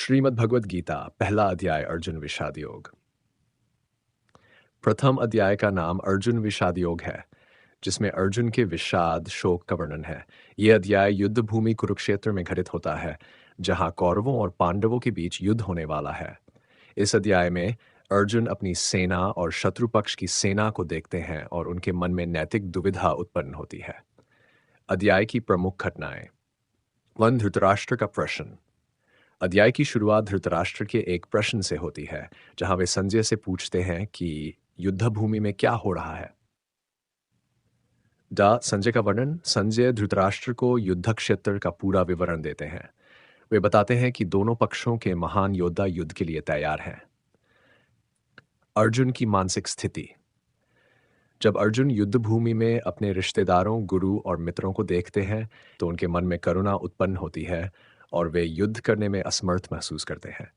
श्रीमद् भगवद गीता पहला अध्याय अर्जुन विषाद योग। प्रथम अध्याय का नाम अर्जुन विषाद योग है, जिसमें अर्जुन के विषाद शोक का वर्णन है। यह अध्याय युद्ध भूमि कुरुक्षेत्र में घटित होता है, जहां कौरवों और पांडवों के बीच युद्ध होने वाला है। इस अध्याय में अर्जुन अपनी सेना और शत्रु पक्ष की सेना को देखते हैं और उनके मन में नैतिक दुविधा उत्पन्न होती है। अध्याय की प्रमुख घटनाएं। वन धृतराष्ट्र का प्रश्न। अध्याय की शुरुआत धृतराष्ट्र के एक प्रश्न से होती है, जहां वे संजय से पूछते हैं कि युद्ध भूमि में क्या हो रहा है। संजय का वर्णन। संजय धृतराष्ट्र को युद्ध क्षेत्र का पूरा विवरण देते हैं। वे बताते हैं कि दोनों पक्षों के महान योद्धा युद्ध के लिए तैयार हैं। अर्जुन की मानसिक स्थिति। जब अर्जुन युद्ध भूमि में अपने रिश्तेदारों, गुरु और मित्रों को देखते हैं, तो उनके मन में करुणा उत्पन्न होती है और वे युद्ध करने में असमर्थ महसूस करते हैं।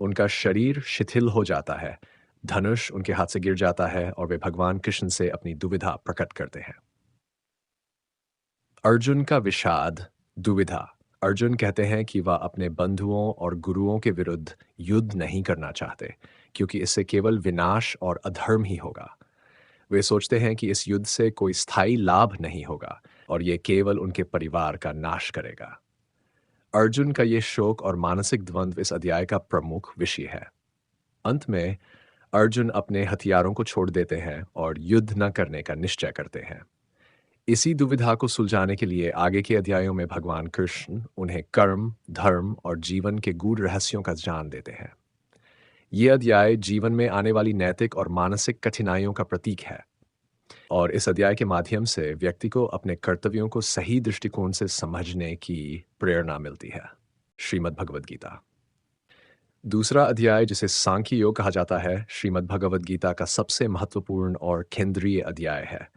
उनका शरीर शिथिल हो जाता है, धनुष उनके हाथ से गिर जाता है और वे भगवान कृष्ण से अपनी दुविधा प्रकट करते हैं। अर्जुन का विषाद, दुविधा। अर्जुन कहते हैं कि वह अपने बंधुओं और गुरुओं के विरुद्ध युद्ध नहीं करना चाहते, क्योंकि इससे केवल विनाश और अधर्म ही होगा। वे सोचते हैं कि इस युद्ध से कोई स्थायी लाभ नहीं होगा और ये केवल उनके परिवार का नाश करेगा। अर्जुन का ये शोक और मानसिक द्वंद्व इस अध्याय का प्रमुख विषय है। अंत में अर्जुन अपने हथियारों को छोड़ देते हैं और युद्ध न करने का निश्चय करते हैं। इसी दुविधा को सुलझाने के लिए आगे के अध्यायों में भगवान कृष्ण उन्हें कर्म, धर्म और जीवन के गूढ़ रहस्यों का ज्ञान देते हैं। ये अध्याय जीवन में आने वाली नैतिक और मानसिक कठिनाइयों का प्रतीक है और इस अध्याय के माध्यम से व्यक्ति को अपने कर्तव्यों को सही दृष्टिकोण से समझने की प्रेरणा मिलती है। श्रीमद् भगवद गीता। दूसरा अध्याय, जिसे सांख्य योग कहा जाता है, श्रीमद् भगवद गीता का सबसे महत्वपूर्ण और केंद्रीय अध्याय है।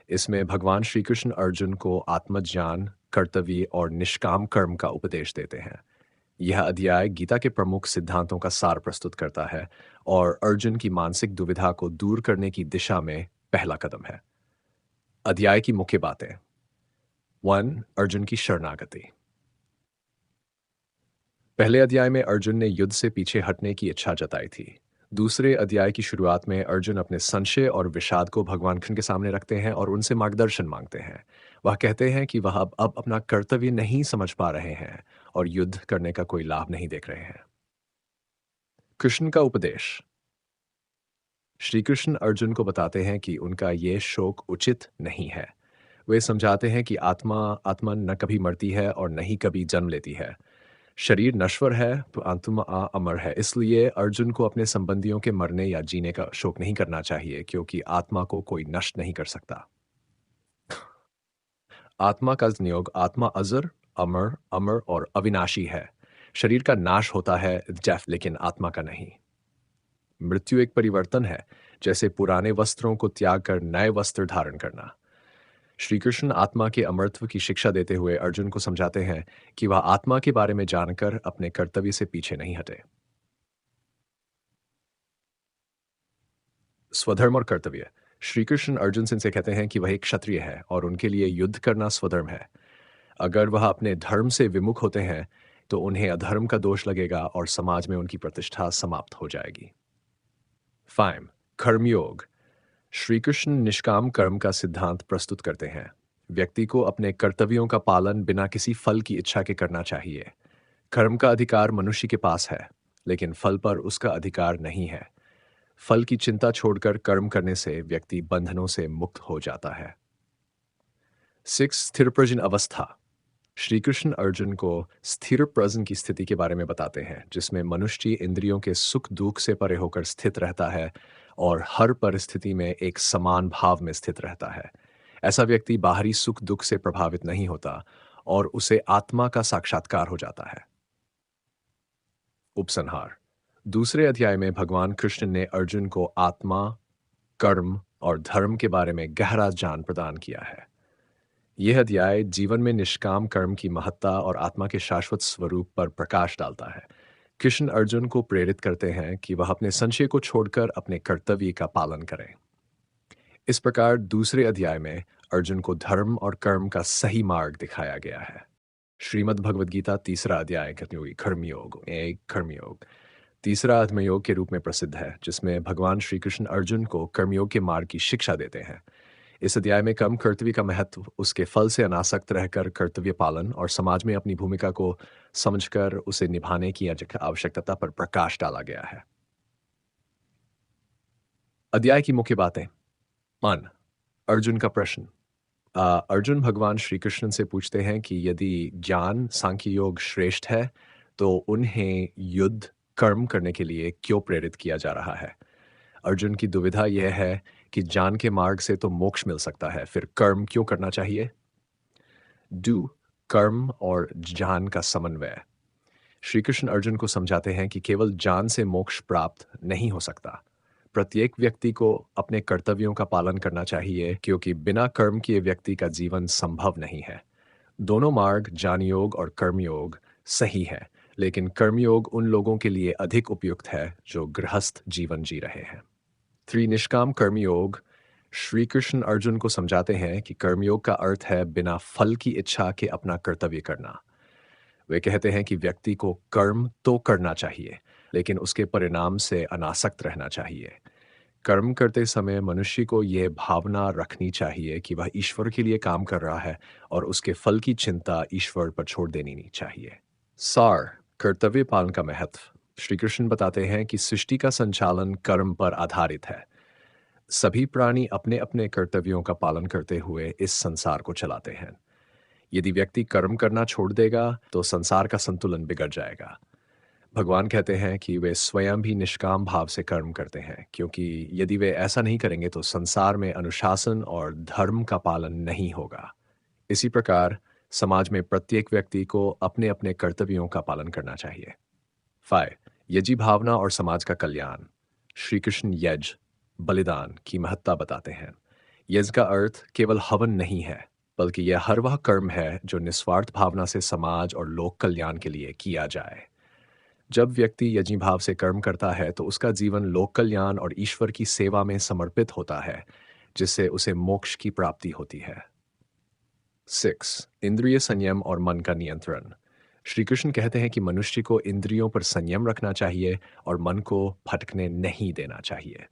इसमें भगवान श्री कृष्ण अर्जुन को आत्मज्ञान, कर्तव्य और निष्काम कर्म का उपदेश देते हैं। यह अध्याय गीता के प्रमुख सिद्धांतों का सार प्रस्तुत करता है और अर्जुन की मानसिक दुविधा को दूर करने की दिशा में पहला कदम है। अध्याय की मुख्य बातें। 1. अर्जुन की शरणागति। पहले अध्याय में अर्जुन ने युद्ध से पीछे हटने की इच्छा जताई थी। दूसरे अध्याय की शुरुआत में अर्जुन अपने संशय और विषाद को भगवान कृष्ण के सामने रखते हैं और उनसे मार्गदर्शन मांगते हैं। वह कहते हैं कि वह अब अपना कर्तव्य नहीं समझ पा रहे हैं और युद्ध करने का कोई लाभ नहीं देख रहे हैं। कृष्ण का उपदेश। श्री कृष्ण अर्जुन को बताते हैं कि उनका ये शोक उचित नहीं है। वे समझाते हैं कि आत्मा न कभी मरती है और न ही कभी जन्म लेती है। शरीर नश्वर है तो आत्मा अमर है। इसलिए अर्जुन को अपने संबंधियों के मरने या जीने का शोक नहीं करना चाहिए, क्योंकि आत्मा को कोई नष्ट नहीं कर सकता। आत्मा का संयोग आत्मा अजर, अमर, अमर और अविनाशी है। शरीर का नाश होता है, डेथ, लेकिन आत्मा का नहीं। मृत्यु एक परिवर्तन है, जैसे पुराने वस्त्रों को त्याग कर नए वस्त्र धारण करना। श्री कृष्ण आत्मा के अमरत्व की शिक्षा देते हुए अर्जुन को समझाते हैं कि वह आत्मा के बारे में जानकर अपने कर्तव्य से पीछे नहीं हटे। स्वधर्म और कर्तव्य। श्री कृष्ण अर्जुन से कहते हैं कि वह एक क्षत्रिय है और उनके लिए युद्ध करना स्वधर्म है। अगर वह अपने धर्म से विमुख होते हैं तो उन्हें अधर्म का दोष लगेगा और समाज में उनकी प्रतिष्ठा समाप्त हो जाएगी। 5. कर्मयोग। श्री कृष्ण निष्काम कर्म का सिद्धांत प्रस्तुत करते हैं। व्यक्ति को अपने कर्तव्यों का पालन बिना किसी फल की इच्छा के करना चाहिए। कर्म का अधिकार मनुष्य के पास है, लेकिन फल पर उसका अधिकार नहीं है। फल की चिंता छोड़कर कर्म करने से व्यक्ति बंधनों से मुक्त हो जाता है। 6. स्थिर प्रज्ञ अवस्था। श्री कृष्ण अर्जुन को स्थिर प्रज्ञ की स्थिति के बारे में बताते हैं, जिसमें मनुष्य इंद्रियों के सुख दुख से परे होकर स्थित रहता है और हर परिस्थिति में एक समान भाव में स्थित रहता है। ऐसा व्यक्ति बाहरी सुख दुख से प्रभावित नहीं होता और उसे आत्मा का साक्षात्कार हो जाता है। उपसंहार। दूसरे अध्याय में भगवान कृष्ण ने अर्जुन को आत्मा, कर्म और धर्म के बारे में गहरा ज्ञान प्रदान किया है। यह अध्याय जीवन में निष्काम कर्म की महत्ता और आत्मा के शाश्वत स्वरूप पर प्रकाश डालता है। कृष्ण अर्जुन को प्रेरित करते हैं कि वह अपने संशय को छोड़कर अपने कर्तव्य का पालन करें। इस प्रकार दूसरे अध्याय में अर्जुन को धर्म और कर्म का सही मार्ग दिखाया गया है। श्रीमद् भगवद गीता तीसरा अध्याय कर्मयोगी कर्मयोग एक कर्मयोग तीसरा आत्मयोग के रूप में प्रसिद्ध है, जिसमें भगवान श्री कृष्ण अर्जुन को कर्मयोग के मार्ग की शिक्षा देते हैं। इस अध्याय में कर्म कर्तव्य का महत्व, उसके फल से अनासक्त रहकर कर्तव्य पालन और समाज में अपनी भूमिका को समझकर उसे निभाने की आवश्यकता पर प्रकाश डाला गया है। अध्याय की मुख्य बातें। मान अर्जुन का प्रश्न। अर्जुन भगवान श्री कृष्ण से पूछते हैं कि यदि ज्ञान सांख्य योग श्रेष्ठ है, तो उन्हें युद्ध कर्म करने के लिए क्यों प्रेरित किया जा रहा है। अर्जुन की दुविधा यह है कि ज्ञान के मार्ग से तो मोक्ष मिल सकता है, फिर कर्म क्यों करना चाहिए। डू कर्म और ज्ञान का समन्वय। श्री कृष्ण अर्जुन को समझाते हैं कि केवल ज्ञान से मोक्ष प्राप्त नहीं हो सकता। प्रत्येक व्यक्ति को अपने कर्तव्यों का पालन करना चाहिए, क्योंकि बिना कर्म किए व्यक्ति का जीवन संभव नहीं है। दोनों मार्ग, ज्ञान योग और कर्मयोग, सही है, लेकिन कर्मयोग उन लोगों के लिए अधिक उपयुक्त है जो गृहस्थ जीवन जी रहे हैं। निष्काम कर्मयोग। श्री कृष्ण अर्जुन को समझाते हैं कि कर्मयोग का अर्थ है बिना फल की इच्छा के अपना कर्तव्य करना। वे कहते हैं कि व्यक्ति को कर्म तो करना चाहिए, लेकिन उसके परिणाम से अनासक्त रहना चाहिए। कर्म करते समय मनुष्य को यह भावना रखनी चाहिए कि वह ईश्वर के लिए काम कर रहा है और उसके फल की चिंता ईश्वर पर छोड़ देनी नहीं चाहिए। सार कर्तव्य पालन का महत्व। श्री कृष्ण बताते हैं कि सृष्टि का संचालन कर्म पर आधारित है। सभी प्राणी अपने अपने कर्तव्यों का पालन करते हुए इस संसार को चलाते हैं। यदि व्यक्ति कर्म करना छोड़ देगा तो संसार का संतुलन बिगड़ जाएगा। भगवान कहते हैं कि वे स्वयं भी निष्काम भाव से कर्म करते हैं, क्योंकि यदि वे ऐसा नहीं करेंगे तो संसार में अनुशासन और धर्म का पालन नहीं होगा। इसी प्रकार समाज में प्रत्येक व्यक्ति को अपने अपने कर्तव्यों का पालन करना चाहिए। 5 यजी भावना और समाज का कल्याण। श्री कृष्ण यज्ञ बलिदान की महत्ता बताते हैं। यज्ञ का अर्थ केवल हवन नहीं है, बल्कि यह हर वह कर्म है जो निस्वार्थ भावना से समाज और लोक कल्याण के लिए किया जाए। जब व्यक्ति यज्ञ भाव से कर्म करता है तो उसका जीवन लोक कल्याण और ईश्वर की सेवा में समर्पित होता है, जिससे उसे मोक्ष की प्राप्ति होती है। 6 इंद्रिय संयम और मन का नियंत्रण। श्री कृष्ण कहते हैं कि मनुष्य को इंद्रियों पर संयम रखना चाहिए और मन को भटकने नहीं देना चाहिए।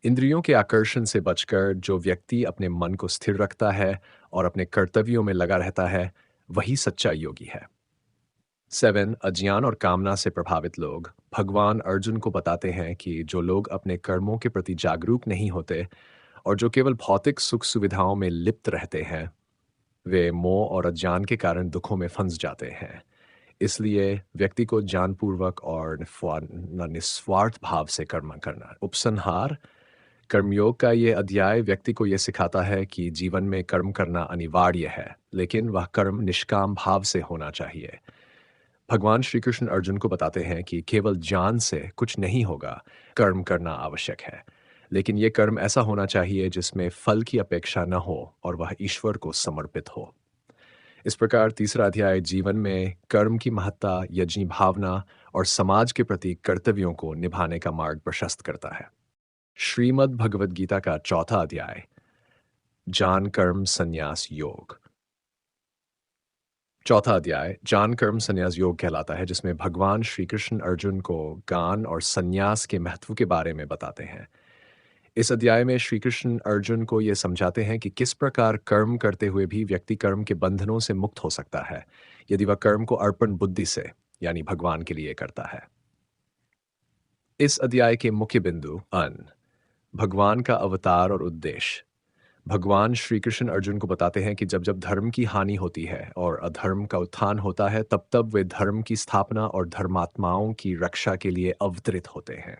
इंद्रियों के आकर्षण से बचकर जो व्यक्ति अपने मन को स्थिर रखता है और अपने कर्तव्यों में लगा रहता है, वही सच्चा योगी है। 7 अज्ञान और कामना से प्रभावित लोग। भगवान अर्जुन को बताते हैं कि जो लोग अपने कर्मों के प्रति जागरूक नहीं होते और जो केवल भौतिक सुख सुविधाओं में लिप्त रहते हैं, वे मोह और अज्ञान के कारण दुखों में फंस जाते हैं। इसलिए व्यक्ति को ज्ञानपूर्वक और निस्वार्थ भाव से कर्म करना। उपसंहार कर्मयोग का ये अध्याय व्यक्ति को यह सिखाता है कि जीवन में कर्म करना अनिवार्य है, लेकिन वह कर्म निष्काम भाव से होना चाहिए। भगवान श्री कृष्ण अर्जुन को बताते हैं कि केवल ज्ञान से कुछ नहीं होगा, कर्म करना आवश्यक है, लेकिन यह कर्म ऐसा होना चाहिए जिसमें फल की अपेक्षा न हो और वह ईश्वर को समर्पित हो। इस प्रकार तीसरा अध्याय जीवन में कर्म की महत्ता, यज्ञ भावना और समाज के प्रति कर्तव्यों को निभाने का मार्ग प्रशस्त करता है। श्रीमद् भगवद गीता का चौथा अध्याय ज्ञान कर्म संन्यास योग। चौथा अध्याय ज्ञान कर्म संन्यास योग कहलाता है, जिसमें भगवान श्री कृष्ण अर्जुन को ज्ञान और संन्यास के महत्व के बारे में बताते हैं। इस अध्याय में श्री कृष्ण अर्जुन को यह समझाते हैं कि किस प्रकार कर्म करते हुए भी व्यक्ति कर्म के बंधनों से मुक्त हो सकता है, यदि वह कर्म को अर्पण बुद्धि से, यानी भगवान के लिए करता है। इस अध्याय के मुख्य बिंदु भगवान का अवतार और उद्देश्य। भगवान श्री कृष्ण अर्जुन को बताते हैं कि जब जब धर्म की हानि होती है और अधर्म का उत्थान होता है, तब तब वे धर्म की स्थापना और धर्मात्माओं की रक्षा के लिए अवतरित होते हैं।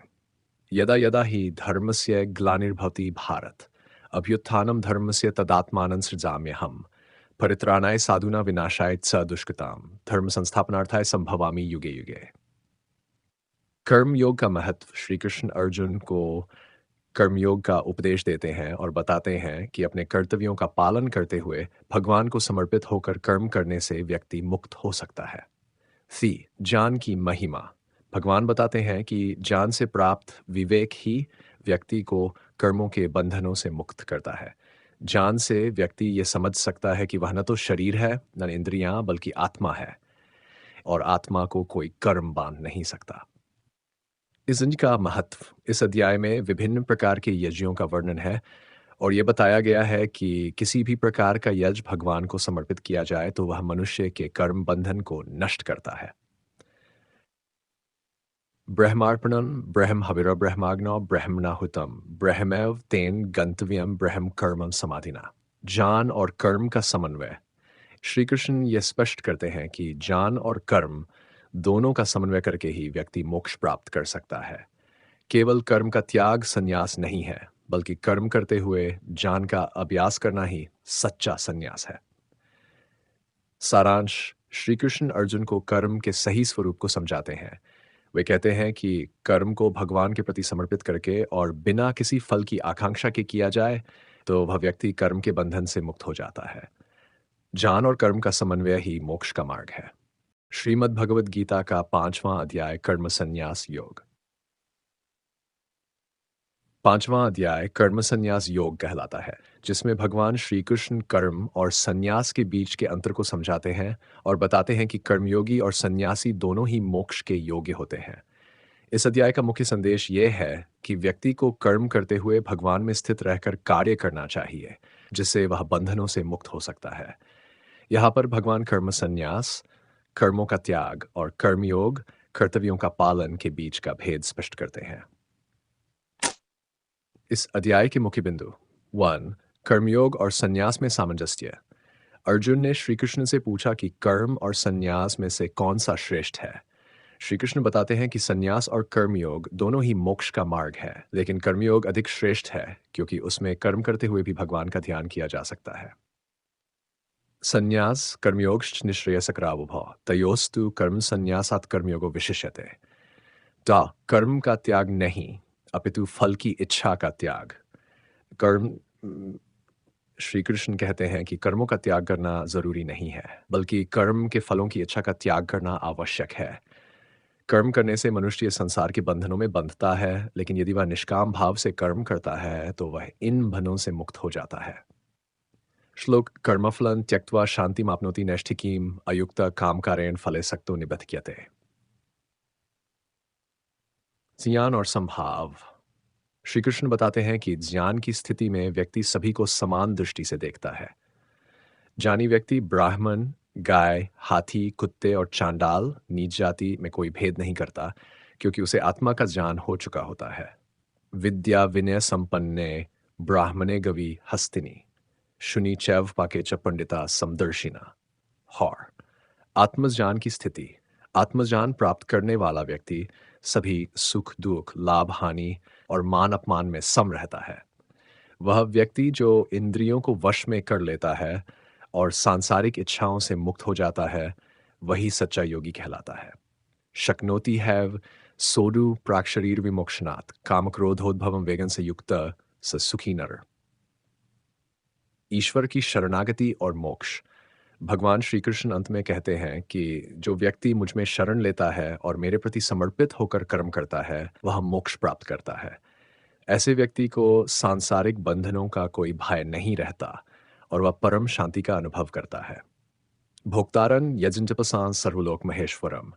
यदा यदा ही धर्मस्य ग्लानिर्भवति भारत, अभ्युत्थानम धर्मस्य तदात्मानं सृजाम्यहम्, परित्राणाय साधूनां विनाशाय च दुष्कृताम्, धर्म संस्थापनार्थाय संभवामि युगे युगे। कर्म योग का महत्व। श्री कृष्ण अर्जुन को कर्मयोग का उपदेश देते हैं और बताते हैं कि अपने कर्तव्यों का पालन करते हुए भगवान को समर्पित होकर कर्म करने से व्यक्ति मुक्त हो सकता है। ज्ञान की महिमा। भगवान बताते हैं कि ज्ञान से प्राप्त विवेक ही व्यक्ति को कर्मों के बंधनों से मुक्त करता है। ज्ञान से व्यक्ति ये समझ सकता है कि वह न तो शरीर है, न इंद्रियां, बल्कि आत्मा है, और आत्मा को कोई कर्म बांध नहीं सकता। इस यज्ञ का महत्व इस अध्याय में विभिन्न प्रकार के यज्ञों का वर्णन है, और ये बताया गया है कि किसी भी प्रकार का यज्ञ भगवान को समर्पित किया जाए तो वह मनुष्य के कर्म बंधन को नष्ट करता है। ब्रह्मार्पणम ब्रह्म हविर ब्रह्माग्नो ब्रह्मणाहुतम ब्रह्मैव तेन गंतव्यम ब्रह्म कर्मम समाधिना। ज्ञान और कर्म का समन्वय। श्री कृष्ण ये स्पष्ट करते हैं कि ज्ञान और कर्म दोनों का समन्वय करके ही व्यक्ति मोक्ष प्राप्त कर सकता है। केवल कर्म का त्याग संन्यास नहीं है, बल्कि कर्म करते हुए ज्ञान का अभ्यास करना ही सच्चा संन्यास है। सारांश। श्री कृष्ण अर्जुन को कर्म के सही स्वरूप को समझाते हैं। वे कहते हैं कि कर्म को भगवान के प्रति समर्पित करके और बिना किसी फल की आकांक्षा के किया जाए तो वह व्यक्ति कर्म के बंधन से मुक्त हो जाता है। ज्ञान और कर्म का समन्वय ही मोक्ष का मार्ग है। श्रीमद् भगवद गीता का 5वां अध्याय कर्म संन्यास योग। 5वां अध्याय कर्म संन्यास योग कहलाता है, जिसमें भगवान श्री कृष्ण कर्म और संन्यास के बीच के अंतर को समझाते हैं और बताते हैं कि कर्मयोगी और सन्यासी दोनों ही मोक्ष के योग्य होते हैं। इस अध्याय का मुख्य संदेश यह है कि व्यक्ति को कर्म करते हुए भगवान में स्थित रहकर कार्य करना चाहिए, जिससे वह बंधनों से मुक्त हो सकता है। यहाँ पर भगवान कर्म संन्यास, कर्मों का त्याग और कर्मयोग, कर्तव्यों का पालन के बीच का भेद स्पष्ट करते हैं। इस अध्याय के मुख्य बिंदु 1. कर्मयोग और संन्यास में सामंजस्य। अर्जुन ने श्री कृष्ण से पूछा कि कर्म और संन्यास में से कौन सा श्रेष्ठ है। श्री कृष्ण बताते हैं कि संन्यास और कर्मयोग दोनों ही मोक्ष का मार्ग है, लेकिन कर्मयोग अधिक श्रेष्ठ है क्योंकि उसमें कर्म करते हुए भी भगवान का ध्यान किया जा सकता है। संन्यास कर्मयोगश्च निःश्रेयसकरावुभौ तयोस्तु कर्म संन्यासात् कर्मयोगो विशिष्यते। कर्म का त्याग नहीं, अपितु फल की इच्छा का त्याग। कर्म श्री कृष्ण कहते हैं कि कर्मों का त्याग करना जरूरी नहीं है, बल्कि कर्म के फलों की इच्छा का त्याग करना आवश्यक है। कर्म करने से मनुष्य संसार के बंधनों में बंधता है, लेकिन यदि वह निष्काम भाव से कर्म करता है तो वह इन बंधनों से मुक्त हो जाता है। श्लोक। कर्मफलं त्यक्त्वा शान्तिमाप्नोति नैष्ठिकीम् अयुक्त कामकारेण फले सक्तो निबध्यते। ज्ञान और संभाव। श्री कृष्ण बताते हैं कि ज्ञान की स्थिति में व्यक्ति सभी को समान दृष्टि से देखता है। ज्ञानी व्यक्ति ब्राह्मण, गाय, हाथी, कुत्ते और चांडाल, नीच जाति में कोई भेद नहीं करता, क्योंकि उसे आत्मा का ज्ञान हो चुका होता है। विद्या विनय संपन्ने ब्राह्मणे गवि हस्तिनी शुनि चैव पाके च पंडिता समदर्शिना। हौर। आत्मज्ञान की स्थिति। आत्मज्ञान प्राप्त करने वाला व्यक्ति सभी सुख दुख, लाभ हानि और मान अपमान में सम रहता है। वह व्यक्ति जो इंद्रियों को वश में कर लेता है और सांसारिक इच्छाओं से मुक्त हो जाता है, वही सच्चा योगी कहलाता है। शक्नोति हैव सोडु प्राक शरीर विमोक्षणात् काम क्रोधोद्भवम वेगन से युक्त स सुखी नर। ईश्वर की शरणागति और मोक्ष। भगवान श्री कृष्ण अंत में कहते हैं कि जो व्यक्ति मुझ में शरण लेता है और मेरे प्रति समर्पित होकर कर्म करता है, वह मोक्ष प्राप्त करता है। ऐसे व्यक्ति को सांसारिक बंधनों का कोई भय नहीं रहता और वह परम शांति का अनुभव करता है। भोक्तारन यजंजपसां सर्वलोक महेश्वरम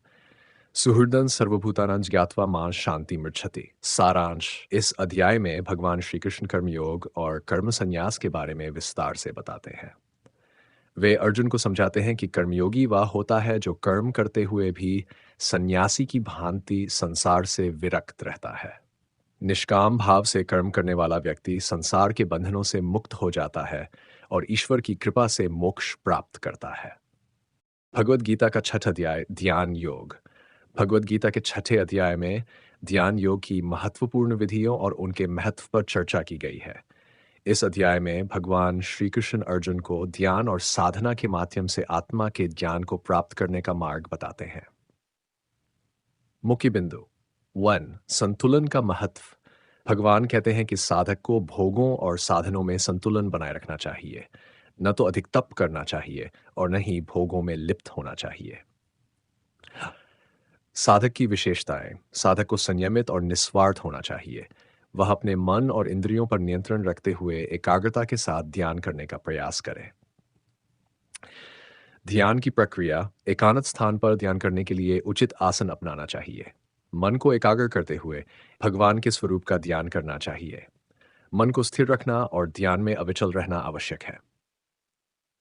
सुहृदन सर्वभूतानां ज्ञात्वा मां शांति मृच्छति। सारांश। इस अध्याय में भगवान श्री कृष्ण कर्मयोग और कर्म संन्यास के बारे में विस्तार से बताते हैं। वे अर्जुन को समझाते हैं कि कर्मयोगी वह होता है जो कर्म करते हुए भी सन्यासी की भांति संसार से विरक्त रहता है। निष्काम भाव से कर्म करने वाला व्यक्ति संसार के बंधनों से मुक्त हो जाता है और ईश्वर की कृपा से मोक्ष प्राप्त करता है। भगवद गीता का 6वां अध्याय ध्यान योग। भगवद गीता के 6ठे अध्याय में ध्यान योग की महत्वपूर्ण विधियों और उनके महत्व पर चर्चा की गई है। इस अध्याय में भगवान श्री कृष्ण अर्जुन को ध्यान और साधना के माध्यम से आत्मा के ज्ञान को प्राप्त करने का मार्ग बताते हैं। मुख्य बिंदु 1. संतुलन का महत्व। भगवान कहते हैं कि साधक को भोगों और साधनों में संतुलन बनाए रखना चाहिए, न तो अधिक तप करना चाहिए और न ही भोगों में लिप्त होना चाहिए। साधक की विशेषताएं। साधक को संयमित और निस्वार्थ होना चाहिए। वह अपने मन और इंद्रियों पर नियंत्रण रखते हुए एकाग्रता के साथ ध्यान करने का प्रयास करे। ध्यान की प्रक्रिया। एकांत स्थान पर ध्यान करने के लिए उचित आसन अपनाना चाहिए। मन को एकाग्र करते हुए भगवान के स्वरूप का ध्यान करना चाहिए। मन को स्थिर रखना और ध्यान में अविचल रहना आवश्यक है।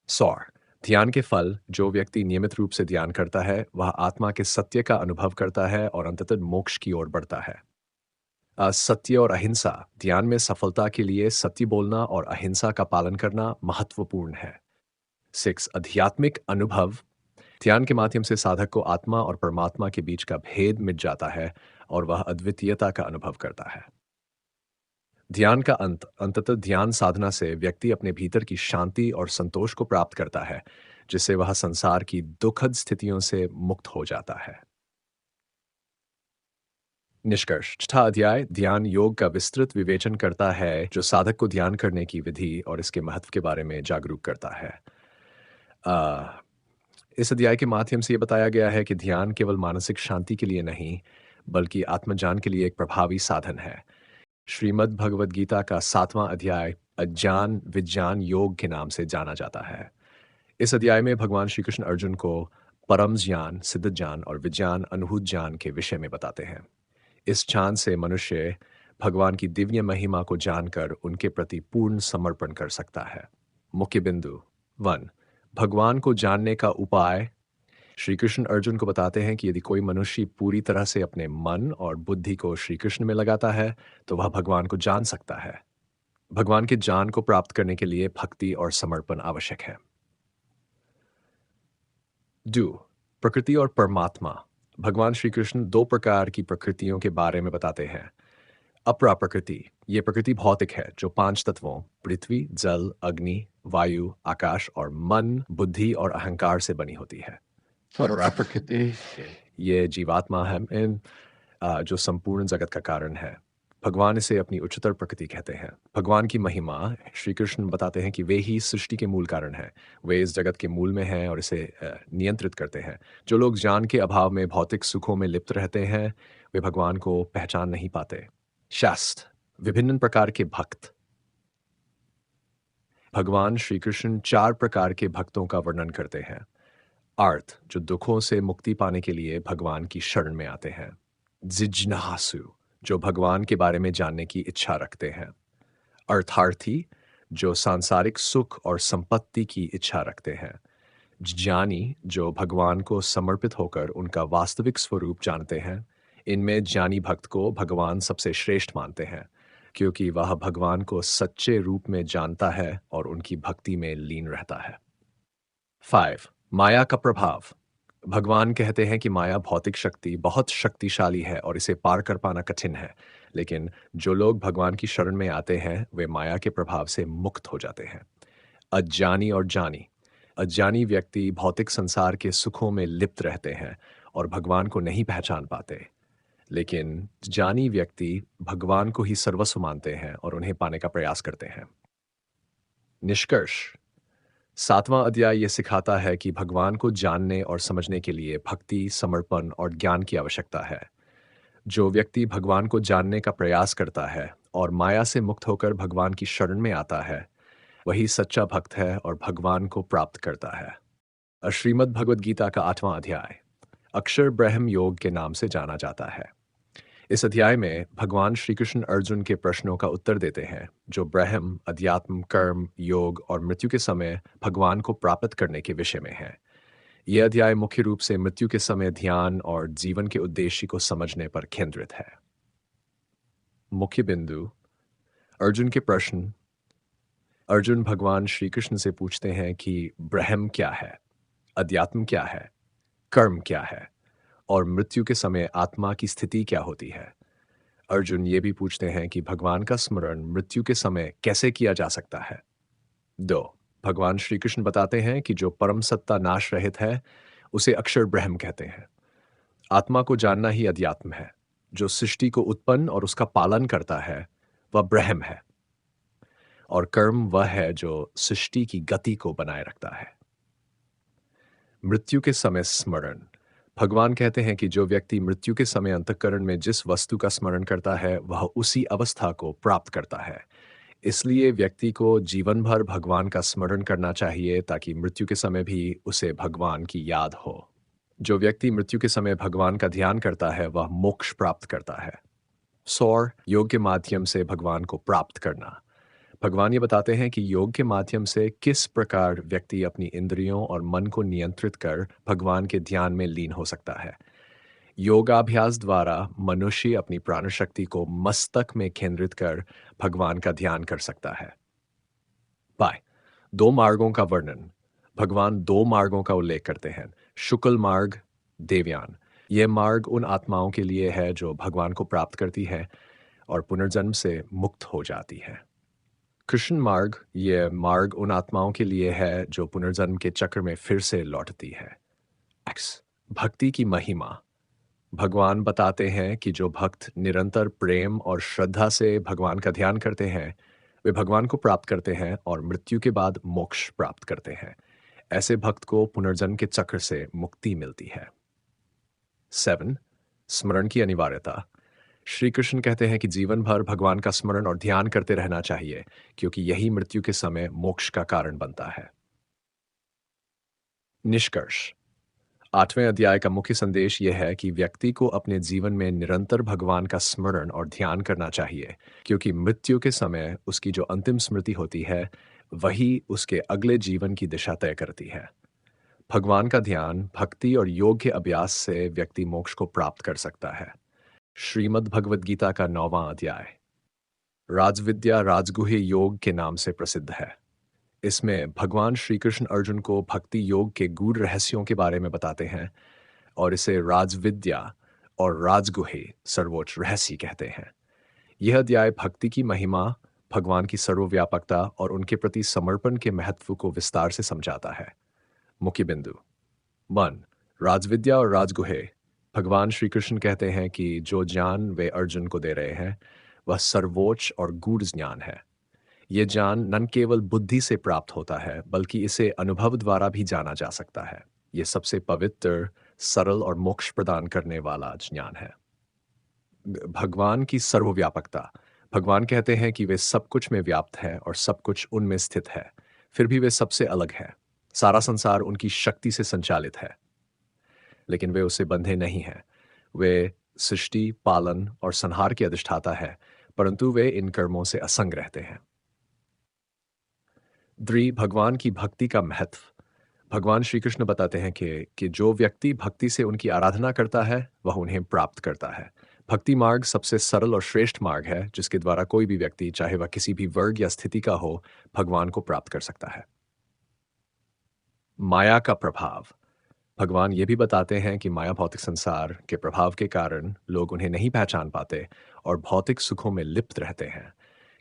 सौर। ध्यान के फल। जो व्यक्ति नियमित रूप से ध्यान करता है वह आत्मा के सत्य का अनुभव करता है और अंततः मोक्ष की ओर बढ़ता है। सत्य और अहिंसा। ध्यान में सफलता के लिए सत्य बोलना और अहिंसा का पालन करना महत्वपूर्ण है। 6 आध्यात्मिक अनुभव। ध्यान के माध्यम से साधक को आत्मा और परमात्मा के बीच का भेद मिट जाता है और वह अद्वितीयता का अनुभव करता है। ध्यान का अंत। अंततः ध्यान साधना से व्यक्ति अपने भीतर की शांति और संतोष को प्राप्त करता है, जिससे वह संसार की दुखद स्थितियों से मुक्त हो जाता है। निष्कर्ष। छठा अध्याय ध्यान योग का विस्तृत विवेचन करता है, जो साधक को ध्यान करने की विधि और इसके महत्व के बारे में जागरूक करता है। आ, इस अध्याय के माध्यम से ये बताया गया है कि ध्यान केवल मानसिक शांति के लिए नहीं, बल्कि आत्मज्ञान के लिए एक प्रभावी साधन है। श्रीमद् भगवद गीता का 7वां अध्याय अज्ञान विज्ञान योग के नाम से जाना जाता है। इस अध्याय में भगवान श्री कृष्ण अर्जुन को परम ज्ञान, सिद्ध ज्ञान और विज्ञान अनुभूत ज्ञान के विषय में बताते हैं। इस ज्ञान से मनुष्य भगवान की दिव्य महिमा को जानकर उनके प्रति पूर्ण समर्पण कर सकता है। मुख्य बिंदु 1 भगवान को जानने का उपाय। श्री कृष्ण अर्जुन को बताते हैं कि यदि कोई मनुष्य पूरी तरह से अपने मन और बुद्धि को श्री कृष्ण में लगाता है तो वह भगवान को जान सकता है। भगवान के ज्ञान को प्राप्त करने के लिए भक्ति और समर्पण आवश्यक है। 2 प्रकृति और परमात्मा। भगवान श्री कृष्ण 2 प्रकार की प्रकृतियों के बारे में बताते हैं। अपरा प्रकृति। ये प्रकृति भौतिक है, जो 5 तत्वों पृथ्वी, जल, अग्नि, वायु, आकाश और मन, बुद्धि और अहंकार से बनी होती है। प्रकृति ये जीवात्मा है, जो संपूर्ण जगत का कारण है। भगवान इसे अपनी उच्चतर प्रकृति कहते हैं। भगवान की महिमा। श्री कृष्ण बताते हैं कि वे ही सृष्टि के मूल कारण हैं। वे इस जगत के मूल में हैं और इसे नियंत्रित करते हैं। जो लोग ज्ञान के अभाव में भौतिक सुखों में लिप्त रहते हैं, वे भगवान को पहचान नहीं पाते। शास्त्र। विभिन्न प्रकार के भक्त। भगवान श्री कृष्ण 4 प्रकार के भक्तों का वर्णन करते हैं। अर्थ। जो दुखों से मुक्ति पाने के लिए भगवान की शरण में आते हैं। जिज्ञासु। जो भगवान के बारे में जानने की इच्छा रखते हैं। अर्थार्थी। जो सांसारिक सुख और संपत्ति की इच्छा रखते हैं। ज्ञानी। जो भगवान को समर्पित होकर उनका वास्तविक स्वरूप जानते हैं। इनमें ज्ञानी भक्त को भगवान सबसे श्रेष्ठ मानते हैं, क्योंकि वह भगवान को सच्चे रूप में जानता है और उनकी भक्ति में लीन रहता है। 5 माया का प्रभाव। भगवान कहते हैं कि माया भौतिक शक्ति बहुत शक्तिशाली है और इसे पार कर पाना कठिन है, लेकिन जो लोग भगवान की शरण में आते हैं वे माया के प्रभाव से मुक्त हो जाते हैं। अज्ञानी और जानी। अज्ञानी व्यक्ति भौतिक संसार के सुखों में लिप्त रहते हैं और भगवान को नहीं पहचान पाते, लेकिन जानी व्यक्ति भगवान को ही सर्वस्व मानते हैं और उन्हें पाने का प्रयास करते हैं। निष्कर्ष। 7वां अध्याय यह सिखाता है कि भगवान को जानने और समझने के लिए भक्ति, समर्पण और ज्ञान की आवश्यकता है। जो व्यक्ति भगवान को जानने का प्रयास करता है और माया से मुक्त होकर भगवान की शरण में आता है, वही सच्चा भक्त है और भगवान को प्राप्त करता है। श्रीमद् भगवद गीता का 8वां अध्याय अक्षर ब्रह्म योग के नाम से जाना जाता है। इस अध्याय में भगवान श्री कृष्ण अर्जुन के प्रश्नों का उत्तर देते हैं, जो ब्रह्म, अध्यात्म, कर्म, योग और मृत्यु के समय भगवान को प्राप्त करने के विषय में है। यह अध्याय मुख्य रूप से मृत्यु के समय ध्यान और जीवन के उद्देश्य को समझने पर केंद्रित है। मुख्य बिंदु। अर्जुन के प्रश्न। अर्जुन भगवान श्री कृष्ण से पूछते हैं कि ब्रह्म क्या है, अध्यात्म क्या है, कर्म क्या है और मृत्यु के समय आत्मा की स्थिति क्या होती है। अर्जुन ये भी पूछते हैं कि भगवान का स्मरण मृत्यु के समय कैसे किया जा सकता है। 2 भगवान श्री कृष्ण बताते हैं कि जो परम सत्ता नाश रहित है उसे अक्षर ब्रह्म कहते हैं। आत्मा को जानना ही अध्यात्म है। जो सृष्टि को उत्पन्न और उसका पालन करता है वह ब्रह्म है, और कर्म वह है जो सृष्टि की गति को बनाए रखता है। मृत्यु के समय स्मरण। भगवान कहते हैं कि जो व्यक्ति मृत्यु के समय अंतःकरण में जिस वस्तु का स्मरण करता है वह उसी अवस्था को प्राप्त करता है। इसलिए व्यक्ति को जीवन भर भगवान का स्मरण करना चाहिए ताकि मृत्यु के समय भी उसे भगवान की याद हो। जो व्यक्ति मृत्यु के समय भगवान का ध्यान करता है वह मोक्ष प्राप्त करता है। सौर योग के माध्यम से भगवान को प्राप्त करना। भगवान ये बताते हैं कि योग के माध्यम से किस प्रकार व्यक्ति अपनी इंद्रियों और मन को नियंत्रित कर भगवान के ध्यान में लीन हो सकता है। योगाभ्यास द्वारा मनुष्य अपनी प्राण शक्ति को मस्तक में केंद्रित कर भगवान का ध्यान कर सकता है। बाय दो मार्गों का वर्णन। भगवान दो मार्गों का उल्लेख करते हैं, शुक्ल मार्ग, देवयान। यह मार्ग उन आत्माओं के लिए है जो भगवान को प्राप्त करती है और पुनर्जन्म से मुक्त हो जाती है। कृष्ण मार्ग, यह मार्ग उन आत्माओं के लिए है जो पुनर्जन्म के चक्र में फिर से लौटती है। एक्स भक्ति की महिमा। भगवान बताते हैं कि जो भक्त निरंतर प्रेम और श्रद्धा से भगवान का ध्यान करते हैं वे भगवान को प्राप्त करते हैं और मृत्यु के बाद मोक्ष प्राप्त करते हैं। ऐसे भक्त को पुनर्जन्म के चक्र से मुक्ति मिलती है। 7 स्मरण की अनिवार्यता। श्री कृष्ण कहते हैं कि जीवन भर भगवान का स्मरण और ध्यान करते रहना चाहिए क्योंकि यही मृत्यु के समय मोक्ष का कारण बनता है। निष्कर्ष। 8वें अध्याय का मुख्य संदेश यह है कि व्यक्ति को अपने जीवन में निरंतर भगवान का स्मरण और ध्यान करना चाहिए क्योंकि मृत्यु के समय उसकी जो अंतिम स्मृति होती है वही उसके अगले जीवन की दिशा तय करती है। भगवान का ध्यान, भक्ति और योग के अभ्यास से व्यक्ति मोक्ष को प्राप्त कर सकता है। श्रीमद् भगवद गीता का 9वां अध्याय। राजविद्या राजगुह्य योग के नाम से प्रसिद्ध है। इसमें भगवान श्री कृष्ण अर्जुन को भक्ति योग के गूढ़ रहस्यों के बारे में बताते हैं और इसे राजविद्या और राजगुह्य सर्वोच्च रहस्य कहते हैं। यह अध्याय भक्ति की महिमा, भगवान की सर्वव्यापकता और उनके प्रति समर्पण के महत्व को विस्तार से समझाता है। मुख्य बिंदु 1 राजविद्या और राजगुह्य। भगवान श्री कृष्ण कहते हैं कि जो ज्ञान वे अर्जुन को दे रहे हैं वह सर्वोच्च और गूढ़ ज्ञान है। यह ज्ञान न केवल बुद्धि से प्राप्त होता है बल्कि इसे अनुभव द्वारा भी जाना जा सकता है। यह सबसे पवित्र, सरल और मोक्ष प्रदान करने वाला ज्ञान है। भगवान की सर्वव्यापकता। भगवान कहते हैं कि वे सब कुछ में व्याप्त हैं और सब कुछ उनमें स्थित है, फिर भी वे सबसे अलग है। सारा संसार उनकी शक्ति से संचालित है लेकिन वे उससे बंधे नहीं हैं। वे सृष्टि, पालन और संहार के अधिष्ठाता है परंतु वे इन कर्मों से असंग रहते हैं। भगवान की भक्ति का महत्व। भगवान श्री कृष्ण बताते हैं कि जो व्यक्ति भक्ति से उनकी आराधना करता है वह उन्हें प्राप्त करता है। भक्ति मार्ग सबसे सरल और श्रेष्ठ मार्ग है जिसके द्वारा कोई भी व्यक्ति, चाहे वह किसी भी वर्ग या स्थिति का हो, भगवान को प्राप्त कर सकता है। माया का प्रभाव। भगवान ये भी बताते हैं कि माया भौतिक संसार के प्रभाव के कारण लोग उन्हें नहीं पहचान पाते और भौतिक सुखों में लिप्त रहते हैं।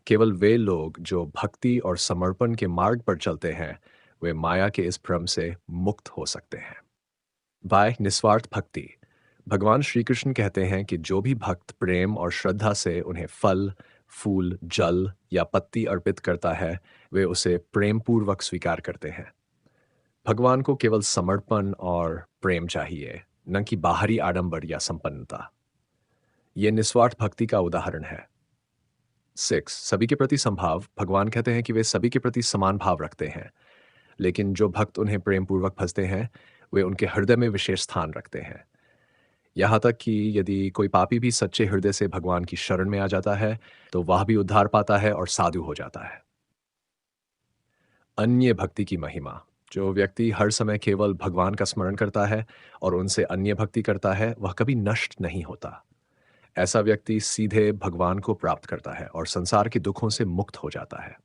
केवल वे लोग जो भक्ति और समर्पण के मार्ग पर चलते हैं वे माया के इस भ्रम से मुक्त हो सकते हैं। बाय निस्वार्थ भक्ति। भगवान श्री कृष्ण कहते हैं कि जो भी भक्त प्रेम और श्रद्धा से उन्हें फल, फूल, जल या पत्ती अर्पित करता है वे उसे प्रेम पूर्वक स्वीकार करते हैं। भगवान को केवल समर्पण और प्रेम चाहिए, न कि बाहरी आडंबर या संपन्नता। यह निस्वार्थ भक्ति का उदाहरण है। 6 सभी के प्रति संभाव। भगवान कहते हैं कि वे सभी के प्रति समान भाव रखते हैं लेकिन जो भक्त उन्हें प्रेम पूर्वक भजते हैं वे उनके हृदय में विशेष स्थान रखते हैं। यहाँ तक कि यदि कोई पापी भी सच्चे हृदय से भगवान की शरण में आ जाता है तो वह भी उद्धार पाता है और साधु हो जाता है। अन्य भक्ति की महिमा। जो व्यक्ति हर समय केवल भगवान का स्मरण करता है और उनसे अन्य भक्ति करता है वह कभी नष्ट नहीं होता। ऐसा व्यक्ति सीधे भगवान को प्राप्त करता है और संसार के दुखों से मुक्त हो जाता है।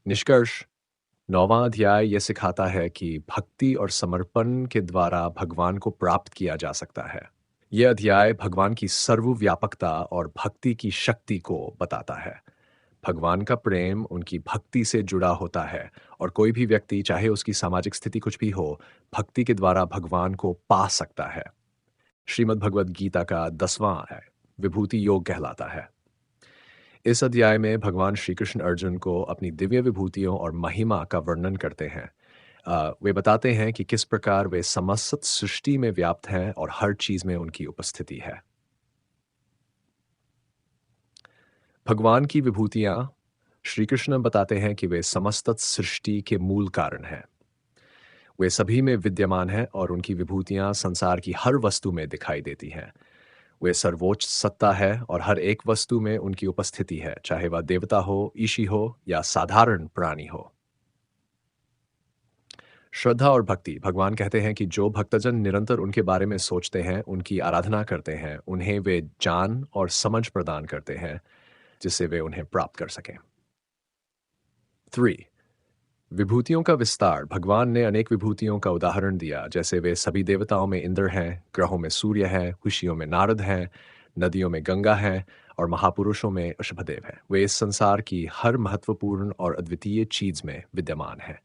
निष्कर्ष। 9वां अध्याय यह सिखाता है कि भक्ति और समर्पण के द्वारा भगवान को प्राप्त किया जा सकता है। यह अध्याय भगवान की सर्वव्यापकता और भक्ति की शक्ति को बताता है। भगवान का प्रेम उनकी भक्ति से जुड़ा होता है और कोई भी व्यक्ति, चाहे उसकी सामाजिक स्थिति कुछ भी हो, भक्ति के द्वारा भगवान को पा सकता है। श्रीमद् भगवद गीता का 10वां अध्याय विभूति योग कहलाता है। इस अध्याय में भगवान श्री कृष्ण अर्जुन को अपनी दिव्य विभूतियों और महिमा का वर्णन करते हैं। वे बताते हैं कि किस प्रकार वे समस्त सृष्टि में व्याप्त हैं और हर चीज में उनकी उपस्थिति है। भगवान की विभूतियां श्री कृष्ण बताते हैं कि वे समस्त सृष्टि के मूल कारण हैं। वे सभी में विद्यमान हैं और उनकी विभूतियां संसार की हर वस्तु में दिखाई देती हैं। वे सर्वोच्च सत्ता है और हर एक वस्तु में उनकी उपस्थिति है, चाहे वह देवता हो, ईशी हो या साधारण प्राणी हो। श्रद्धा और भक्ति भगवान कहते हैं कि जो भक्तजन निरंतर उनके बारे में सोचते हैं, उनकी आराधना करते हैं, उन्हें वे ज्ञान और समझ प्रदान करते हैं जिससे वे उन्हें प्राप्त कर सकें। 3. विभूतियों का विस्तार भगवान ने अनेक विभूतियों का उदाहरण दिया, जैसे वे सभी देवताओं में इंद्र हैं, ग्रहों में सूर्य है, ऋषियों में नारद हैं, नदियों में गंगा है और महापुरुषों में ऋषभदेव है। वे इस संसार की हर महत्वपूर्ण और अद्वितीय चीज में विद्यमान है।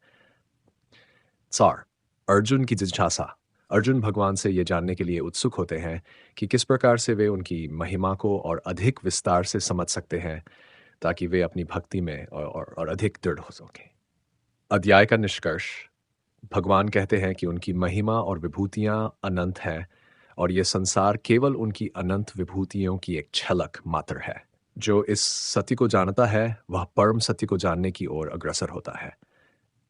4. अर्जुन की जिज्ञासा अर्जुन भगवान से ये जानने के लिए उत्सुक होते हैं कि किस प्रकार से वे उनकी महिमा को और अधिक विस्तार से समझ सकते हैं, ताकि वे अपनी भक्ति में और अधिक दृढ़ हो सकें। अध्याय का निष्कर्ष भगवान कहते हैं कि उनकी महिमा और विभूतियां अनंत हैं और ये संसार केवल उनकी अनंत विभूतियों की एक झलक मात्र है। जो इस सत्य को जानता है वह परम सत्य को जानने की ओर अग्रसर होता है।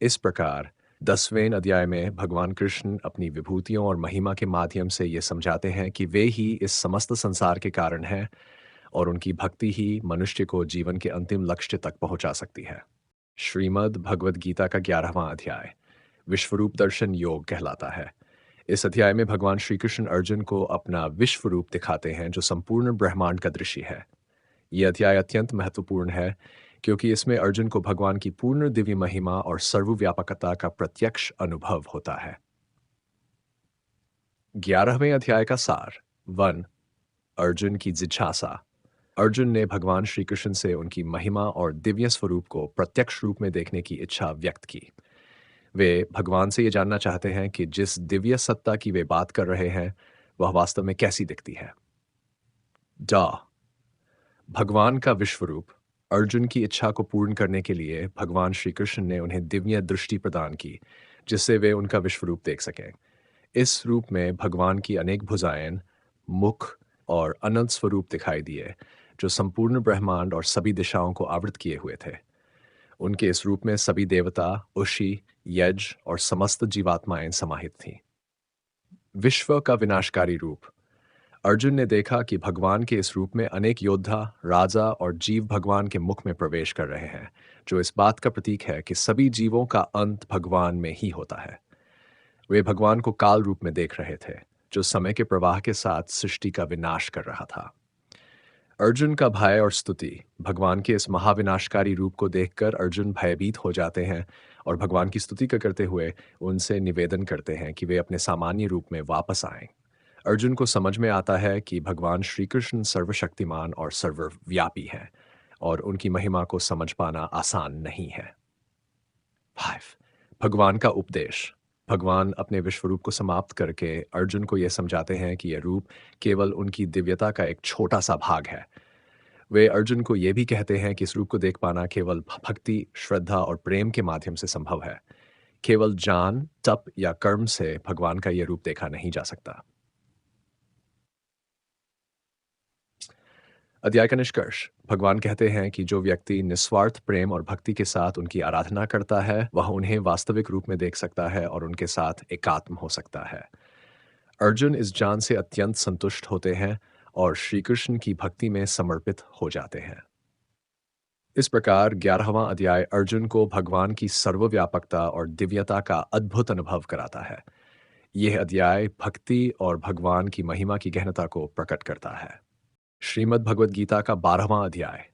इस प्रकार 10वें अध्याय में भगवान कृष्ण अपनी विभूतियों और महिमा के माध्यम से ये समझाते हैं कि वे ही इस समस्त संसार के कारण हैं और उनकी भक्ति ही मनुष्य को जीवन के अंतिम लक्ष्य तक पहुंचा सकती है। श्रीमद् भगवद गीता का 11वां अध्याय विश्वरूप दर्शन योग कहलाता है। इस अध्याय में भगवान श्री कृष्ण अर्जुन को अपना विश्व रूप दिखाते हैं जो संपूर्ण ब्रह्मांड का दृश्य है। यह अध्याय अत्यंत महत्वपूर्ण है क्योंकि इसमें अर्जुन को भगवान की पूर्ण दिव्य महिमा और सर्वव्यापकता का प्रत्यक्ष अनुभव होता है। 11वें अध्याय का सार 1. अर्जुन की जिज्ञासा अर्जुन ने भगवान श्री कृष्ण से उनकी महिमा और दिव्य स्वरूप को प्रत्यक्ष रूप में देखने की इच्छा व्यक्त की। वे भगवान से ये जानना चाहते हैं कि जिस दिव्य सत्ता की वे बात कर रहे हैं वह वास्तव में कैसी दिखती है। डा भगवान का विश्वरूप अर्जुन की इच्छा को पूर्ण करने के लिए भगवान श्री कृष्ण ने उन्हें दिव्य दृष्टि प्रदान की जिससे वे उनका विश्वरूप देख सकें। इस रूप में भगवान की अनेक भुजाएं, मुख और अनंत स्वरूप दिखाई दिए जो संपूर्ण ब्रह्मांड और सभी दिशाओं को आवृत किए हुए थे। उनके इस रूप में सभी देवता, ऋषि, यज्ञ और समस्त जीवात्माएं समाहित थीं। विश्व का विनाशकारी रूप अर्जुन ने देखा कि भगवान के इस रूप में अनेक योद्धा, राजा और जीव भगवान के मुख में प्रवेश कर रहे हैं, जो इस बात का प्रतीक है कि सभी जीवों का अंत भगवान में ही होता है। वे भगवान को काल रूप में देख रहे थे, जो समय के प्रवाह के साथ सृष्टि का विनाश कर रहा था। अर्जुन का भय और स्तुति भगवान के इस महाविनाशकारी रूप को देखकर अर्जुन भयभीत हो जाते हैं और भगवान की स्तुति करते हुए उनसे निवेदन करते हैं कि वे अपने सामान्य रूप में वापस आएं। अर्जुन को समझ में आता है कि भगवान श्री कृष्ण सर्वशक्तिमान और सर्वव्यापी हैं और उनकी महिमा को समझ पाना आसान नहीं है। 5. भगवान का उपदेश भगवान अपने विश्वरूप को समाप्त करके अर्जुन को यह समझाते हैं कि यह रूप केवल उनकी दिव्यता का एक छोटा सा भाग है। वे अर्जुन को यह भी कहते हैं कि इस रूप को देख पाना केवल भक्ति, श्रद्धा और प्रेम के माध्यम से संभव है। केवल ज्ञान, तप या कर्म से भगवान का यह रूप देखा नहीं जा सकता। अध्याय का निष्कर्ष भगवान कहते हैं कि जो व्यक्ति निस्वार्थ प्रेम और भक्ति के साथ उनकी आराधना करता है वह उन्हें वास्तविक रूप में देख सकता है और उनके साथ एकात्म हो सकता है। अर्जुन इस ज्ञान से अत्यंत संतुष्ट होते हैं और श्री कृष्ण की भक्ति में समर्पित हो जाते हैं। इस प्रकार 11वां अध्याय अर्जुन को भगवान की सर्वव्यापकता और दिव्यता का अद्भुत अनुभव कराता है। यह अध्याय भक्ति और भगवान की महिमा की गहनता को प्रकट करता है। श्रीमद् भगवद गीता का 12वां अध्याय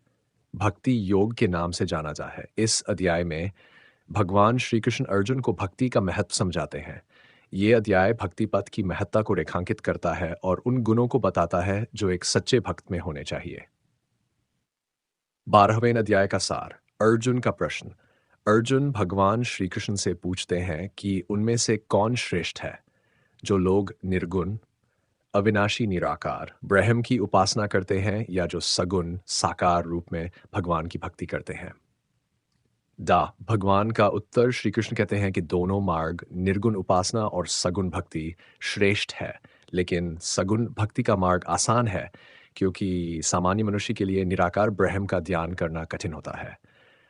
भक्ति योग के नाम से जाना जाता है। इस अध्याय में भगवान श्री कृष्ण अर्जुन को भक्ति का महत्व समझाते हैं। ये अध्याय भक्ति पथ की महत्ता को रेखांकित करता है और उन गुणों को बताता है जो एक सच्चे भक्त में होने चाहिए। 12वें अध्याय का सार अर्जुन का प्रश्न अर्जुन भगवान श्री कृष्ण से पूछते हैं कि उनमें से कौन श्रेष्ठ है, जो लोग निर्गुण, अविनाशी, निराकार ब्रह्म की उपासना करते हैं या जो सगुण साकार रूप में भगवान की भक्ति करते हैं। डा भगवान का उत्तर श्री कृष्ण कहते हैं कि दोनों मार्ग निर्गुण उपासना और सगुण भक्ति श्रेष्ठ है, लेकिन सगुण भक्ति का मार्ग आसान है क्योंकि सामान्य मनुष्य के लिए निराकार ब्रह्म का ध्यान करना कठिन होता है।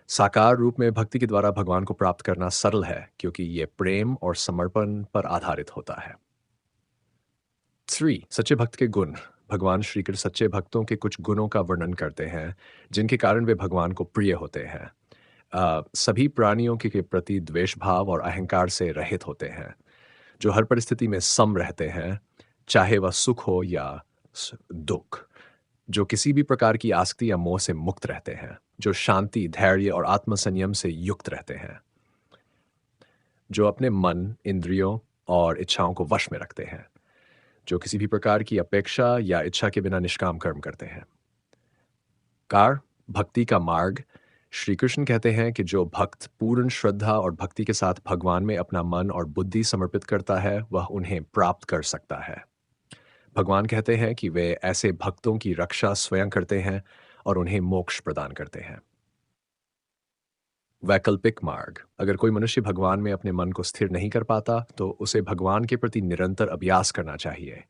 साकार रूप में भक्ति के द्वारा भगवान को प्राप्त करना सरल है क्योंकि ये प्रेम और समर्पण पर आधारित होता है। 3 सच्चे भक्त के गुण। भगवान श्री कृष्ण सच्चे भक्तों के कुछ गुणों का वर्णन करते हैं जिनके कारण वे भगवान को प्रिय होते हैं। सभी प्राणियों के प्रति द्वेष भाव और अहंकार से रहित होते हैं, जो हर परिस्थिति में सम रहते हैं, चाहे वह सुख हो या दुख, जो किसी भी प्रकार की आसक्ति या मोह से मुक्त रहते हैं, जो शांति, धैर्य और आत्मसंयम से युक्त रहते हैं, जो अपने मन, इंद्रियों और इच्छाओं को वश में रखते हैं, जो किसी भी प्रकार की अपेक्षा या इच्छा के बिना निष्काम कर्म करते हैं। कार भक्ति का मार्ग। श्री कृष्ण कहते हैं कि जो भक्त पूर्ण श्रद्धा और भक्ति के साथ भगवान में अपना मन और बुद्धि समर्पित करता है वह उन्हें प्राप्त कर सकता है। भगवान कहते हैं कि वे ऐसे भक्तों की रक्षा स्वयं करते हैं और उन्हें मोक्ष प्रदान करते हैं। वैकल्पिक मार्ग। अगर कोई मनुष्य भगवान में अपने मन को स्थिर नहीं कर पाता तो उसे भगवान के प्रति निरंतर अभ्यास करना चाहिए।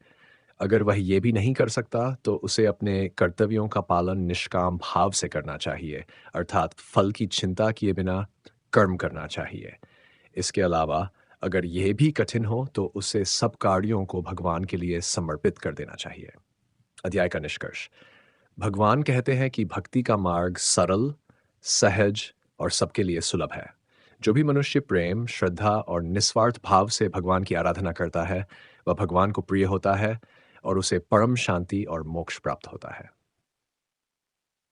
अगर वह ये भी नहीं कर सकता तो उसे अपने कर्तव्यों का पालन निष्काम भाव से करना चाहिए, अर्थात फल की चिंता किए बिना कर्म करना चाहिए। इसके अलावा अगर यह भी कठिन हो तो उसे सब कार्यों को भगवान के लिए समर्पित कर देना चाहिए। अध्याय का निष्कर्ष। भगवान कहते हैं कि भक्ति का मार्ग सरल, सहज और सबके लिए सुलभ है। जो भी मनुष्य प्रेम, श्रद्धा और निस्वार्थ भाव से भगवान की आराधना करता है वह भगवान को प्रिय होता है और उसे परम शांति और मोक्ष प्राप्त होता है।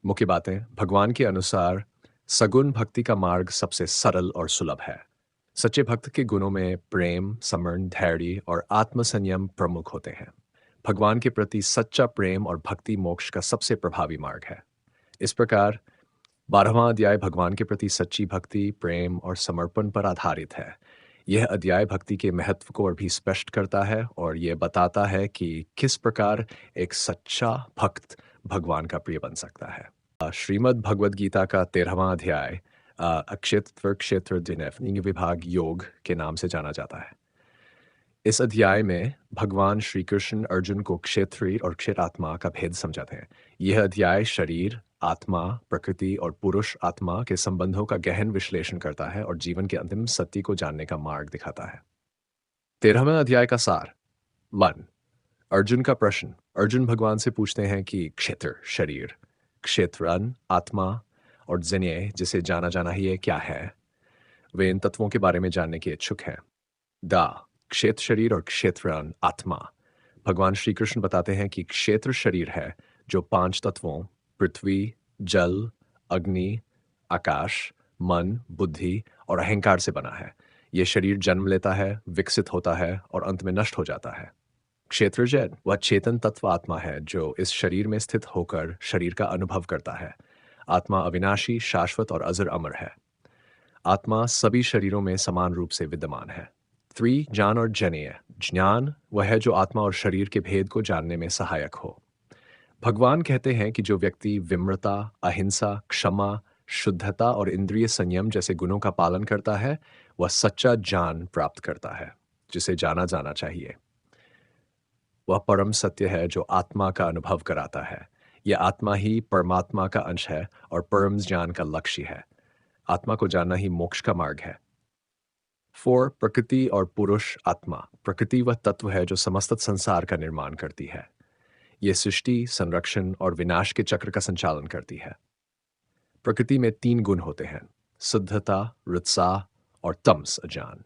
मुख्य बातें। भगवान के अनुसार सगुण भक्ति का मार्ग सबसे सरल और सुलभ है। सच्चे भक्त के गुणों में प्रेम, समर्पण, धैर्य और आत्मसंयम प्रमुख होते हैं। भगवान के प्रति सच्चा प्रेम और भक्ति मोक्ष का सबसे प्रभावी मार्ग है। इस प्रकार 12वां अध्याय भगवान के प्रति सच्ची भक्ति, प्रेम और समर्पण पर आधारित है। यह अध्याय भक्ति के महत्व को और भी स्पष्ट करता है और यह बताता है कि किस प्रकार एक सच्चा भक्त भगवान का प्रिय बन सकता है। श्रीमद् भगवद गीता का 13वां अध्याय अक्षेत्र क्षेत्र दिनफ विभाग योग के नाम से जाना जाता है। इस अध्याय में भगवान श्री कृष्ण अर्जुन को क्षेत्री और क्षेत्रात्मा का भेद समझाते हैं। यह अध्याय शरीर, आत्मा, प्रकृति और पुरुष आत्मा के संबंधों का गहन विश्लेषण करता है और जीवन के अंतिम सत्य को जानने का मार्ग दिखाता है। 13वें अध्याय का सार। 1 अर्जुन का प्रश्न। अर्जुन भगवान से पूछते हैं कि क्षेत्र शरीर, क्षेत्रन आत्मा और जिन्हें जिसे जाना जाना ही है क्या है। वे इन तत्वों के बारे में जानने के इच्छुक हैं। दा क्षेत्र शरीर और क्षेत्रन आत्मा। भगवान श्री कृष्ण बताते हैं कि क्षेत्र शरीर है जो 5 तत्वों पृथ्वी, जल, अग्नि, आकाश, मन, बुद्धि और अहंकार से बना है। यह शरीर जन्म लेता है, विकसित होता है और अंत में नष्ट हो जाता है। क्षेत्रजन वह चेतन तत्व आत्मा है जो इस शरीर में स्थित होकर शरीर का अनुभव करता है। आत्मा अविनाशी, शाश्वत और अजर अमर है। आत्मा सभी शरीरों में समान रूप से विद्यमान है। 3 ज्ञान और जनेय। ज्ञान वह है जो आत्मा और शरीर के भेद को जानने में सहायक हो। भगवान कहते हैं कि जो व्यक्ति विम्रता, अहिंसा, क्षमा, शुद्धता और इंद्रिय संयम जैसे गुणों का पालन करता है वह सच्चा ज्ञान प्राप्त करता है, जिसे जाना जाना चाहिए। वह परम सत्य है जो आत्मा का अनुभव कराता है। यह आत्मा ही परमात्मा का अंश है और परम ज्ञान का लक्ष्य है। आत्मा को जानना ही मोक्ष का मार्ग है। 4 प्रकृति और पुरुष आत्मा। प्रकृति वह तत्व है जो समस्त संसार का निर्माण करती है। यह सृष्टि, संरक्षण और विनाश के चक्र का संचालन करती है। प्रकृति में 3 गुण होते हैं, शुद्धता, उत्साह और तमस अज्ञान।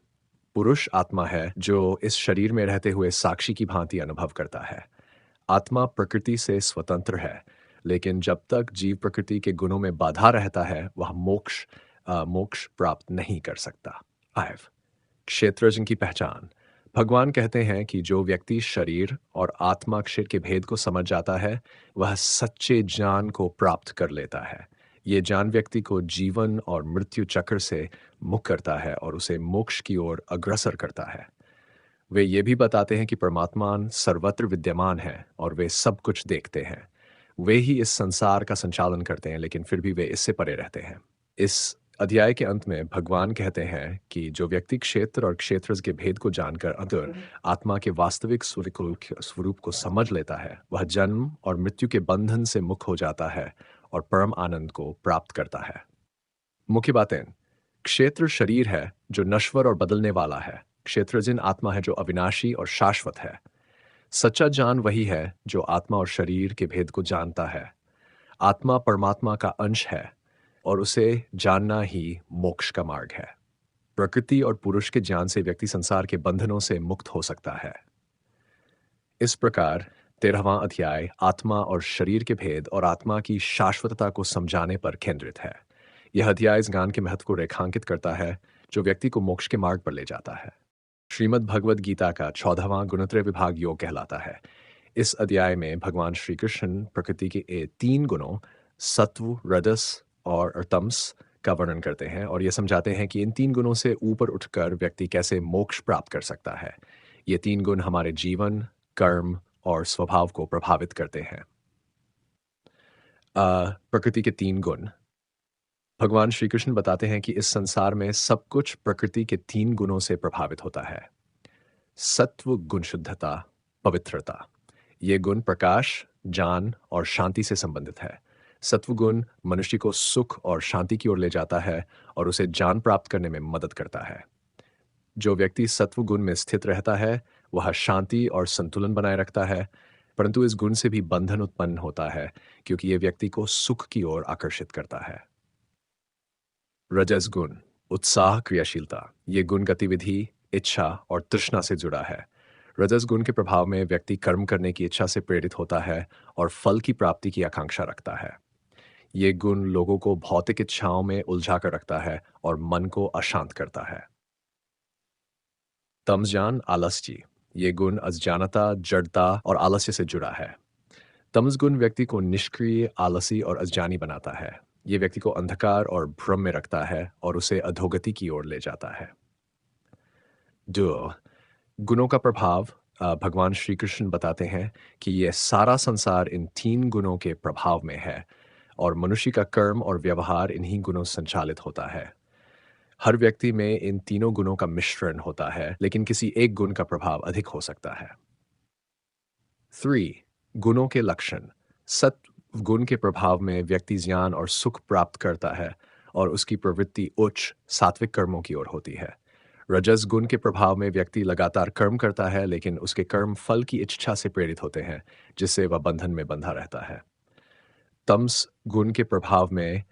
पुरुष आत्मा है जो इस शरीर में रहते हुए साक्षी की भांति अनुभव करता है। आत्मा प्रकृति से स्वतंत्र है, लेकिन जब तक जीव प्रकृति के गुणों में बाधा रहता है वह मोक्ष प्राप्त नहीं कर सकता। 5 क्षेत्रजन की पहचान। भगवान कहते हैं कि जो व्यक्ति शरीर और आत्मा क्षेत्र के भेद को समझ जाता है वह सच्चे ज्ञान को प्राप्त कर लेता है। ये ज्ञान व्यक्ति को जीवन और मृत्यु चक्र से मुक्त करता है और उसे मोक्ष की ओर अग्रसर करता है। वे ये भी बताते हैं कि परमात्मा सर्वत्र विद्यमान है और वे सब कुछ देखते हैं। वे ही इस संसार का संचालन करते हैं, लेकिन फिर भी वे इससे परे रहते हैं। इस अध्याय के अंत में भगवान कहते हैं कि जो व्यक्ति क्षेत्र और क्षेत्रज के भेद को जानकर अंतर आत्मा के वास्तविक स्वरूप को समझ लेता है, वह जन्म और मृत्यु के बंधन से मुक्त हो जाता है और परम आनंद को प्राप्त करता है। मुख्य बातें। क्षेत्र शरीर है जो नश्वर और बदलने वाला है। क्षेत्रजन आत्मा है जो अविनाशी और शाश्वत है। सच्चा जान वही है जो आत्मा और शरीर के भेद को जानता है। आत्मा परमात्मा का अंश है और उसे जानना ही मोक्ष का मार्ग है। प्रकृति और पुरुष के ज्ञान से व्यक्ति संसार के बंधनों से मुक्त हो सकता है। इस प्रकार 13वां अध्याय आत्मा और शरीर के भेद और आत्मा की शाश्वतता को समझाने पर केंद्रित है। यह अध्याय इस ज्ञान के महत्व को रेखांकित करता है जो व्यक्ति को मोक्ष के मार्ग पर ले जाता है। श्रीमद् भगवद गीता का 14वां गुणत्रय विभाग योग कहलाता है। इस अध्याय में भगवान श्री कृष्ण प्रकृति के तीन गुणों सत्व, रजस और तमस का वर्णन करते हैं और ये समझाते हैं कि इन तीन गुणों से ऊपर उठकर व्यक्ति कैसे मोक्ष प्राप्त कर सकता है। ये तीन गुण हमारे जीवन, कर्म और स्वभाव को प्रभावित करते हैं। प्रकृति के तीन गुण। भगवान श्री कृष्ण बताते हैं कि इस संसार में सब कुछ प्रकृति के तीन गुणों से प्रभावित होता है। सत्व गुण शुद्धता, पवित्रता। ये गुण प्रकाश, ज्ञान और शांति से संबंधित है। सत्व गुण मनुष्य को सुख और शांति की ओर ले जाता है और उसे ज्ञान प्राप्त करने में मदद करता है। जो व्यक्ति सत्व गुण में स्थित रहता है वह शांति और संतुलन बनाए रखता है, परंतु इस गुण से भी बंधन उत्पन्न होता है क्योंकि यह व्यक्ति को सुख की ओर आकर्षित करता है। रजस गुण उत्साह, क्रियाशीलता। ये गुण गतिविधि, इच्छा और तृष्णा से जुड़ा है। रजस गुण के प्रभाव में व्यक्ति कर्म करने की इच्छा से प्रेरित होता है और फल की प्राप्ति की आकांक्षा रखता है। ये गुण लोगों को भौतिक इच्छाओं में उलझा कर रखता है और मन को अशांत करता है। तमज्ञान, आलस्य। ये गुण अज्ञानता, जड़ता और आलस्य से जुड़ा है। तमस गुण व्यक्ति को निष्क्रिय, आलसी और अज्ञानी बनाता है। ये व्यक्ति को अंधकार और भ्रम में रखता है और उसे अधोगति की ओर ले जाता है। दो गुणों का प्रभाव। भगवान श्री कृष्ण बताते हैं कि यह सारा संसार इन तीन गुणों के प्रभाव में है और मनुष्य का कर्म और व्यवहार इन्हीं गुणों से संचालित होता है। हर व्यक्ति में इन तीनों गुणों का मिश्रण होता है, लेकिन किसी एक गुण का प्रभाव अधिक हो सकता है। 3 गुणों के लक्षण। सत्व गुण के प्रभाव में व्यक्ति ज्ञान और सुख प्राप्त करता है और उसकी प्रवृत्ति उच्च सात्विक कर्मों की ओर होती है। रजस गुण के प्रभाव में व्यक्ति लगातार कर्म करता है, लेकिन उसके कर्म फल की इच्छा से प्रेरित होते हैं, जिससे वह बंधन में बंधा रहता है। तमस गुण के प्रभाव में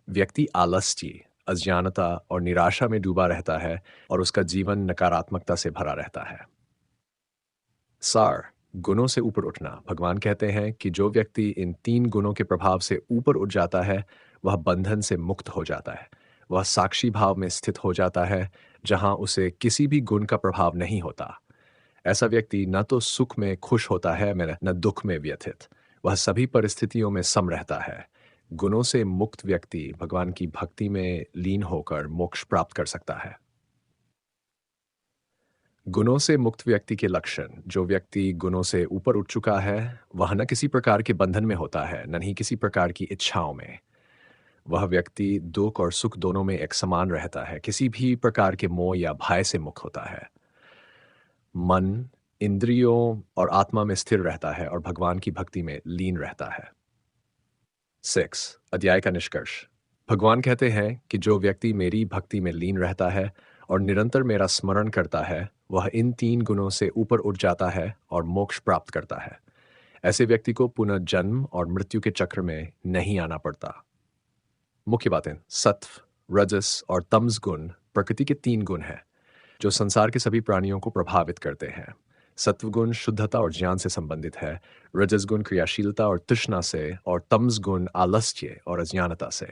व्यक्ति आलस्य, अज्ञानता और निराशा में डूबा रहता है और उसका जीवन नकारात्मकता से भरा रहता है। सार गुणों से ऊपर उठना। भगवान कहते हैं कि जो व्यक्ति इन तीन गुणों के प्रभाव से ऊपर उठ जाता है वह बंधन से मुक्त हो जाता है। वह साक्षी भाव में स्थित हो जाता है जहां उसे किसी भी गुण का प्रभाव नहीं होता। ऐसा व्यक्ति न तो सुख में खुश होता है न दुख में व्यथित। वह सभी परिस्थितियों में सम रहता है। गुणों से मुक्त व्यक्ति भगवान की भक्ति में लीन होकर मोक्ष प्राप्त कर सकता है। गुणों से मुक्त व्यक्ति के लक्षण। जो व्यक्ति गुणों से ऊपर उठ चुका है वह न किसी प्रकार के बंधन में होता है, न ही किसी प्रकार की इच्छाओं में। वह व्यक्ति दुख और सुख दोनों में एक समान रहता है, किसी भी प्रकार के मोह या भय से मुक्त होता है। मन, इंद्रियों और आत्मा में स्थिर रहता है और भगवान की भक्ति में लीन रहता है। 6 अध्याय का निष्कर्ष। भगवान कहते हैं कि जो व्यक्ति मेरी भक्ति में लीन रहता है और निरंतर मेरा स्मरण करता है वह इन तीन गुणों से ऊपर उठ जाता है और मोक्ष प्राप्त करता है। ऐसे व्यक्ति को पुनः जन्म और मृत्यु के चक्र में नहीं आना पड़ता। मुख्य बातें। सत्व, रजस और तमस गुण प्रकृति के तीन गुण हैं जो संसार के सभी प्राणियों को प्रभावित करते हैं। सत्वगुण शुद्धता और ज्ञान से संबंधित है, रजस गुण क्रियाशीलता और तृष्णा से और तमस गुण आलस्य और अज्ञानता से।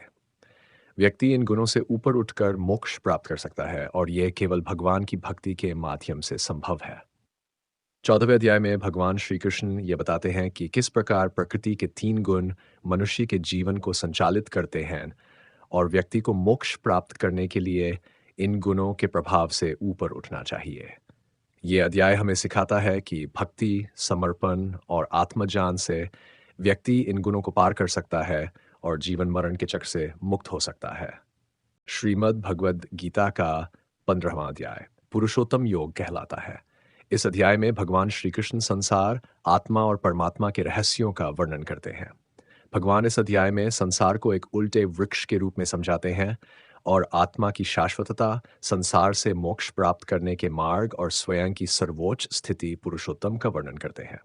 व्यक्ति इन गुणों से ऊपर उठकर मोक्ष प्राप्त कर सकता है और यह केवल भगवान की भक्ति के माध्यम से संभव है। 14वें अध्याय में भगवान श्री कृष्ण ये बताते हैं कि किस प्रकार प्रकृति के तीन गुण मनुष्य के जीवन को संचालित करते हैं और व्यक्ति को मोक्ष प्राप्त करने के लिए इन गुणों के प्रभाव से ऊपर उठना चाहिए। ये अध्याय हमें सिखाता है कि भक्ति, समर्पण और आत्मज्ञान से व्यक्ति इन गुणों को पार कर सकता है और जीवन मरण के चक्र से मुक्त हो सकता है। श्रीमद् भगवद गीता का 15वां अध्याय पुरुषोत्तम योग कहलाता है। इस अध्याय में भगवान श्री कृष्ण संसार, आत्मा और परमात्मा के रहस्यों का वर्णन करते हैं। भगवान इस अध्याय में संसार को एक उल्टे वृक्ष के रूप में समझाते हैं और आत्मा की शाश्वतता, संसार से मोक्ष प्राप्त करने के मार्ग और स्वयं की सर्वोच्च स्थिति पुरुषोत्तम का वर्णन करते हैं।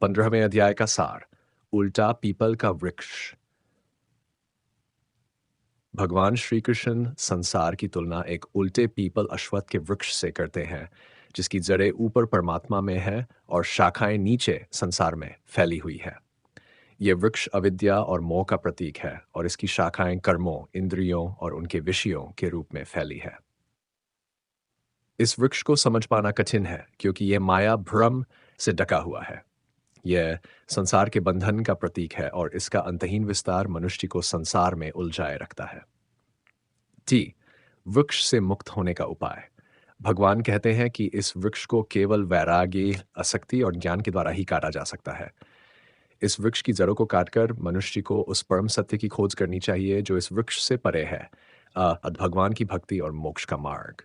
15वें अध्याय का सार, उल्टा पीपल का वृक्ष। भगवान श्री कृष्ण संसार की तुलना एक उल्टे पीपल अश्वत्थ के वृक्ष से करते हैं, जिसकी जड़ें ऊपर परमात्मा में है और शाखाएं नीचे संसार में फैली हुई है। ये वृक्ष अविद्या और मोह का प्रतीक है और इसकी शाखाएं कर्मों, इंद्रियों और उनके विषयों के रूप में फैली है। इस वृक्ष को समझ पाना कठिन है क्योंकि यह माया भ्रम से ढका हुआ है। यह संसार के बंधन का प्रतीक है और इसका अंतहीन विस्तार मनुष्य को संसार में उलझाए रखता है। वृक्ष से मुक्त होने का उपाय। भगवान कहते हैं कि इस वृक्ष को केवल वैराग्य, आसक्ति और ज्ञान के द्वारा ही काटा जा सकता है। इस वृक्ष की जड़ों को काटकर मनुष्य को उस परम सत्य की खोज करनी चाहिए जो इस वृक्ष से परे है, भगवान की भक्ति और मोक्ष का मार्ग।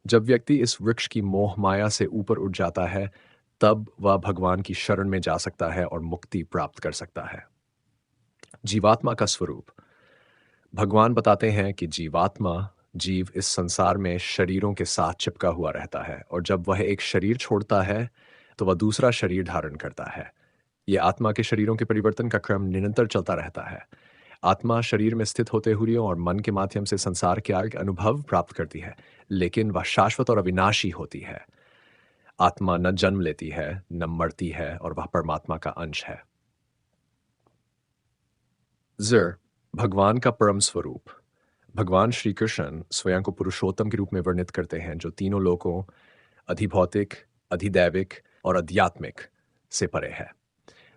जब व्यक्ति इस वृक्ष की मोह माया से ऊपर उठ जाता है, तब वह भगवान की शरण में जा सकता है और मुक्ति प्राप्त कर सकता है। जीवात्मा का स्वरूप। भगवान बताते हैं कि जीव इस संसार में शरीरों के साथ चिपका हुआ रहता है और जब वह एक शरीर छोड़ता है तो वह दूसरा शरीर धारण करता है। यह आत्मा के शरीरों के परिवर्तन का क्रम निरंतर चलता रहता है। आत्मा शरीर में स्थित होते हुए और मन के माध्यम से संसार के अनुभव प्राप्त करती है, लेकिन वह शाश्वत और अविनाशी होती है। आत्मा न जन्म लेती है, न मरती है और वह परमात्मा का अंश है। भगवान का परम स्वरूप। भगवान श्री कृष्ण स्वयं को पुरुषोत्तम के रूप में वर्णित करते हैं जो तीनों लोकों, अधिभौतिक, अधिदैविक और अध्यात्मिक से परे है।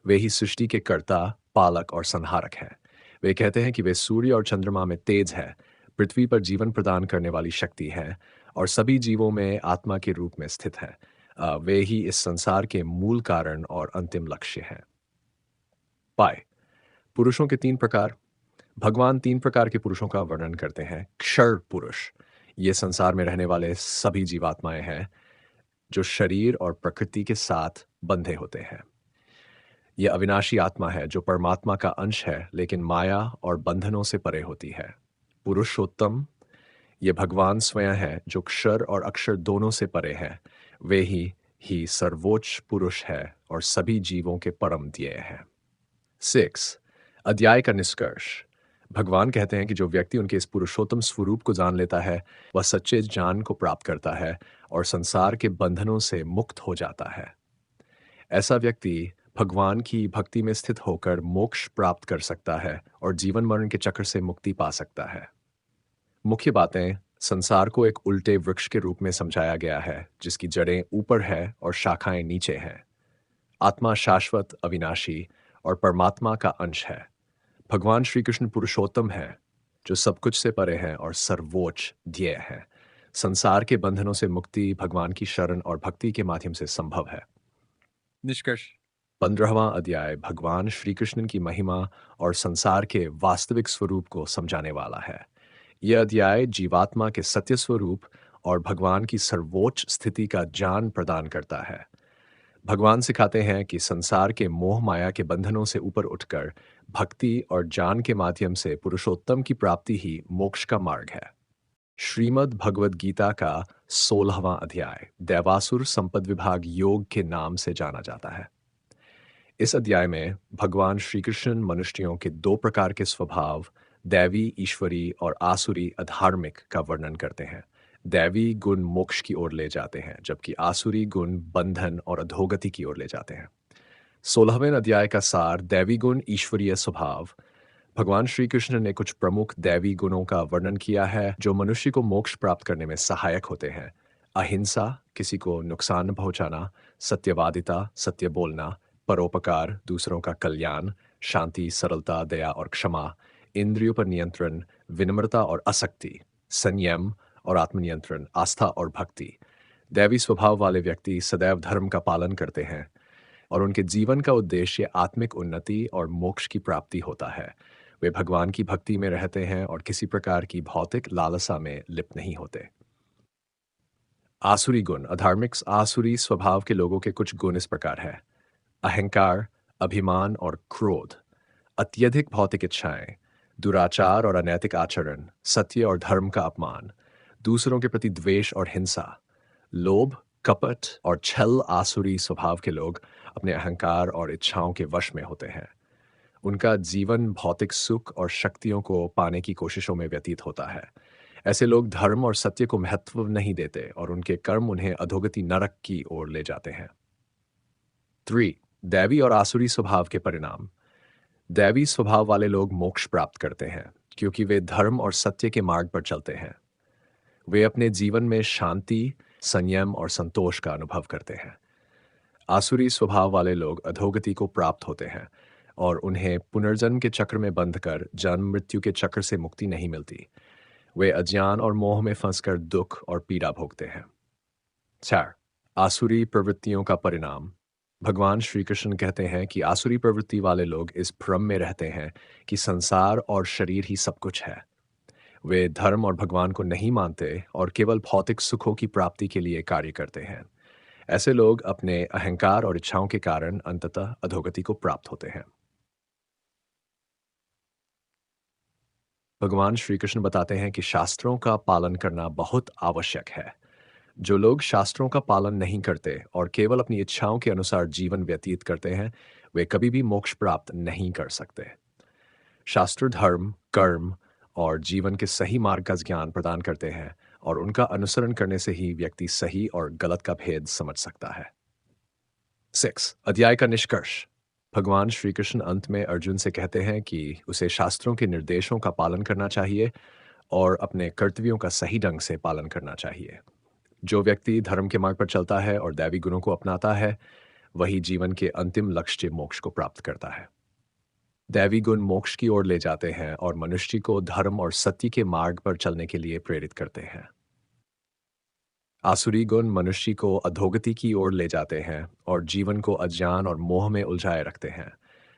वे ही सृष्टि के कर्ता, पालक और संहारक हैं। वे कहते हैं कि वे सूर्य और चंद्रमा में तेज है, पृथ्वी पर जीवन प्रदान करने वाली शक्ति है और सभी जीवों में आत्मा के रूप में स्थित है। वे ही इस संसार के मूल कारण और अंतिम लक्ष्य हैं। पुरुषों के 3 प्रकार। भगवान 3 प्रकार के पुरुषों का वर्णन करते हैं। क्षर पुरुष, ये संसार में रहने वाले सभी जीवात्माएं हैं जो शरीर और प्रकृति के साथ बंधे होते हैं। यह अविनाशी आत्मा है जो परमात्मा का अंश है लेकिन माया और बंधनों से परे होती है। पुरुषोत्तम, ये भगवान स्वयं है जो क्षर और अक्षर दोनों से परे है। वे ही सर्वोच्च पुरुष है और सभी जीवों के परम ध्येय है। 6 अध्याय का निष्कर्ष। भगवान कहते हैं कि जो व्यक्ति उनके इस पुरुषोत्तम स्वरूप को जान लेता है वह सच्चे ज्ञान को प्राप्त करता है और संसार के बंधनों से मुक्त हो जाता है। ऐसा व्यक्ति भगवान की भक्ति में स्थित होकर मोक्ष प्राप्त कर सकता है और जीवन मरण के चक्र से मुक्ति पा सकता है। मुख्य बातें। संसार को एक उल्टे वृक्ष के रूप में समझाया गया है जिसकी जड़ें ऊपर है और शाखाएं नीचे हैं। आत्मा शाश्वत, अविनाशी और परमात्मा का अंश है। भगवान श्री कृष्ण पुरुषोत्तम है जो सब कुछ से परे है और सर्वोच्च ध्येय है। संसार के बंधनों से मुक्ति भगवान की शरण और भक्ति के माध्यम से संभव है। निष्कर्ष। 15वां अध्याय भगवान श्री कृष्ण की महिमा और संसार के वास्तविक स्वरूप को समझाने वाला है। यह अध्याय जीवात्मा के सत्य स्वरूप और भगवान की सर्वोच्च स्थिति का ज्ञान प्रदान करता है। भगवान सिखाते हैं कि संसार के मोह माया के बंधनों से ऊपर उठकर भक्ति और ज्ञान के माध्यम से पुरुषोत्तम की प्राप्ति ही मोक्ष का मार्ग है। श्रीमद् भगवद गीता का 16वां अध्याय दैवासुर संपद विभाग योग के नाम से जाना जाता है। इस अध्याय में भगवान श्री कृष्ण मनुष्यों के 2 प्रकार के स्वभाव, दैवी ईश्वरी और आसुरी अधार्मिक का वर्णन करते हैं। दैवी गुण मोक्ष की ओर ले जाते हैं जबकि आसुरी गुण बंधन और अधोगति की ओर ले जाते हैं। 16वें अध्याय का सार, दैवी गुण ईश्वरीय स्वभाव। भगवान श्री कृष्ण ने कुछ प्रमुख दैवी गुणों का वर्णन किया है जो मनुष्य को मोक्ष प्राप्त करने में सहायक होते हैं। अहिंसा, किसी को नुकसान न पहुंचाना, सत्यवादिता, सत्य बोलना, परोपकार, दूसरों का कल्याण, शांति, सरलता, दया और क्षमा, इंद्रियों पर नियंत्रण, विनम्रता और आसक्ति, संयम और आत्मनियंत्रण, आस्था और भक्ति। दैवी स्वभाव वाले व्यक्ति सदैव धर्म का पालन करते हैं और उनके जीवन का उद्देश्य आत्मिक उन्नति और मोक्ष की प्राप्ति होता है। वे भगवान की भक्ति में रहते हैं और किसी प्रकार की भौतिक लालसा में लिप्त नहीं होते। आसुरी गुण अधार्मिक आसुरी स्वभाव के लोगों के कुछ गुण इस प्रकार है: अहंकार, अभिमान और क्रोध, अत्यधिक भौतिक इच्छाएं, दुराचार और अनैतिक आचरण, सत्य और धर्म का अपमान, दूसरों के प्रति द्वेष और हिंसा, लोभ, कपट और छल। आसुरी स्वभाव के लोग अपने अहंकार और इच्छाओं के वश में होते हैं। उनका जीवन भौतिक सुख और शक्तियों को पाने की कोशिशों में व्यतीत होता है। ऐसे लोग धर्म और सत्य को महत्व नहीं देते और उनके कर्म उन्हें अधोगति नरक की ओर ले जाते हैं। 3. दैवी और आसुरी स्वभाव के परिणाम। दैवी स्वभाव वाले लोग मोक्ष प्राप्त करते हैं क्योंकि वे धर्म और सत्य के मार्ग पर चलते हैं। वे अपने जीवन में शांति, संयम और संतोष का अनुभव करते हैं। आसुरी स्वभाव वाले लोग अधोगति को प्राप्त होते हैं और उन्हें पुनर्जन्म के चक्र में बंध कर जन्म मृत्यु के चक्र से मुक्ति नहीं मिलती। वे अज्ञान और मोह में फंसकर दुख और पीड़ा भोगते हैं। 4. आसुरी प्रवृत्तियों का परिणाम। भगवान श्री कृष्ण कहते हैं कि आसुरी प्रवृत्ति वाले लोग इस भ्रम में रहते हैं कि संसार और शरीर ही सब कुछ है। वे धर्म और भगवान को नहीं मानते और केवल भौतिक सुखों की प्राप्ति के लिए कार्य करते हैं। ऐसे लोग अपने अहंकार और इच्छाओं के कारण अंततः अधोगति को प्राप्त होते हैं। भगवान श्री कृष्ण बताते हैं कि शास्त्रों का पालन करना बहुत आवश्यक है। जो लोग शास्त्रों का पालन नहीं करते और केवल अपनी इच्छाओं के अनुसार जीवन व्यतीत करते हैं, वे कभी भी मोक्ष प्राप्त नहीं कर सकते। शास्त्र धर्म, कर्म और जीवन के सही मार्ग का ज्ञान प्रदान करते हैं और उनका अनुसरण करने से ही व्यक्ति सही और गलत का भेद समझ सकता है। 6. अध्याय का निष्कर्ष। भगवान श्री कृष्ण अंत में अर्जुन से कहते हैं कि उसे शास्त्रों के निर्देशों का पालन करना चाहिए और अपने कर्तव्यों का सही ढंग से पालन करना चाहिए। जो व्यक्ति धर्म के मार्ग पर चलता है और दैवी गुणों को अपनाता है, वही जीवन के अंतिम लक्ष्य मोक्ष को प्राप्त करता है। दैवी गुण मोक्ष की ओर ले जाते हैं और मनुष्य को धर्म और सत्य के मार्ग पर चलने के लिए प्रेरित करते हैं। आसुरी गुण मनुष्य को अधोगति की ओर ले जाते हैं और जीवन को अज्ञान और मोह में उलझाए रखते हैं।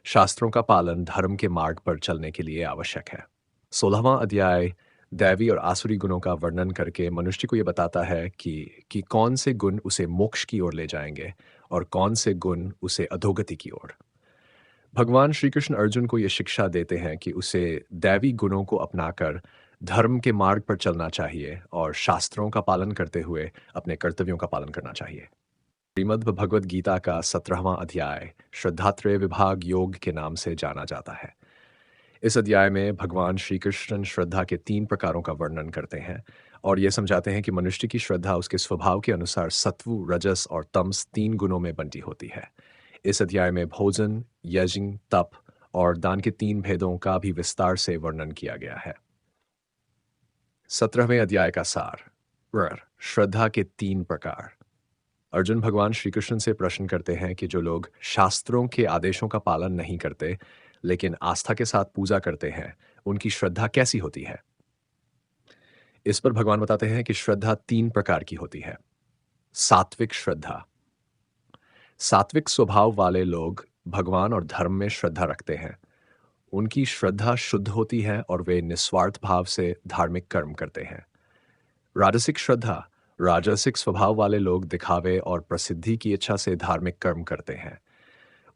शास्त्रों का पालन धर्म के मार्ग पर चलने के लिए आवश्यक है। 16वां अध्याय दैवी और आसुरी गुणों का वर्णन करके मनुष्य को यह बताता है कि कौन से गुण उसे मोक्ष की ओर ले जाएंगे और कौन से गुण उसे अधोगति की ओर। भगवान श्री कृष्ण अर्जुन को यह शिक्षा देते हैं कि उसे दैवी गुणों को अपनाकर धर्म के मार्ग पर चलना चाहिए और शास्त्रों का पालन करते हुए अपने कर्तव्यों का पालन करना चाहिए। श्रीमद् भगवद गीता का 17वां अध्याय श्रद्धात्रय विभाग योग के नाम से जाना जाता है। इस अध्याय में भगवान श्री कृष्ण श्रद्धा के 3 प्रकारों का वर्णन करते हैं और ये समझाते हैं कि मनुष्य की श्रद्धा उसके स्वभाव के अनुसार सत्व, रजस और तमस 3 गुणों में बंटी होती है। इस अध्याय में भोजन, यज्ञ, तप और दान के 3 भेदों का भी विस्तार से वर्णन किया गया है। 17वें अध्याय का सार, श्रद्धा के 3 प्रकार। अर्जुन भगवान श्री कृष्ण से प्रश्न करते हैं कि जो लोग शास्त्रों के आदेशों का पालन नहीं करते लेकिन आस्था के साथ पूजा करते हैं, उनकी श्रद्धा कैसी होती है। इस पर भगवान बताते हैं कि श्रद्धा 3 प्रकार की होती है। सात्विक श्रद्धा। सात्विक स्वभाव वाले लोग भगवान और धर्म में श्रद्धा रखते हैं। उनकी श्रद्धा शुद्ध होती है और वे निस्वार्थ भाव से धार्मिक कर्म करते हैं। राजसिक श्रद्धा। राजसिक स्वभाव वाले लोग दिखावे और प्रसिद्धि की इच्छा से धार्मिक कर्म करते हैं।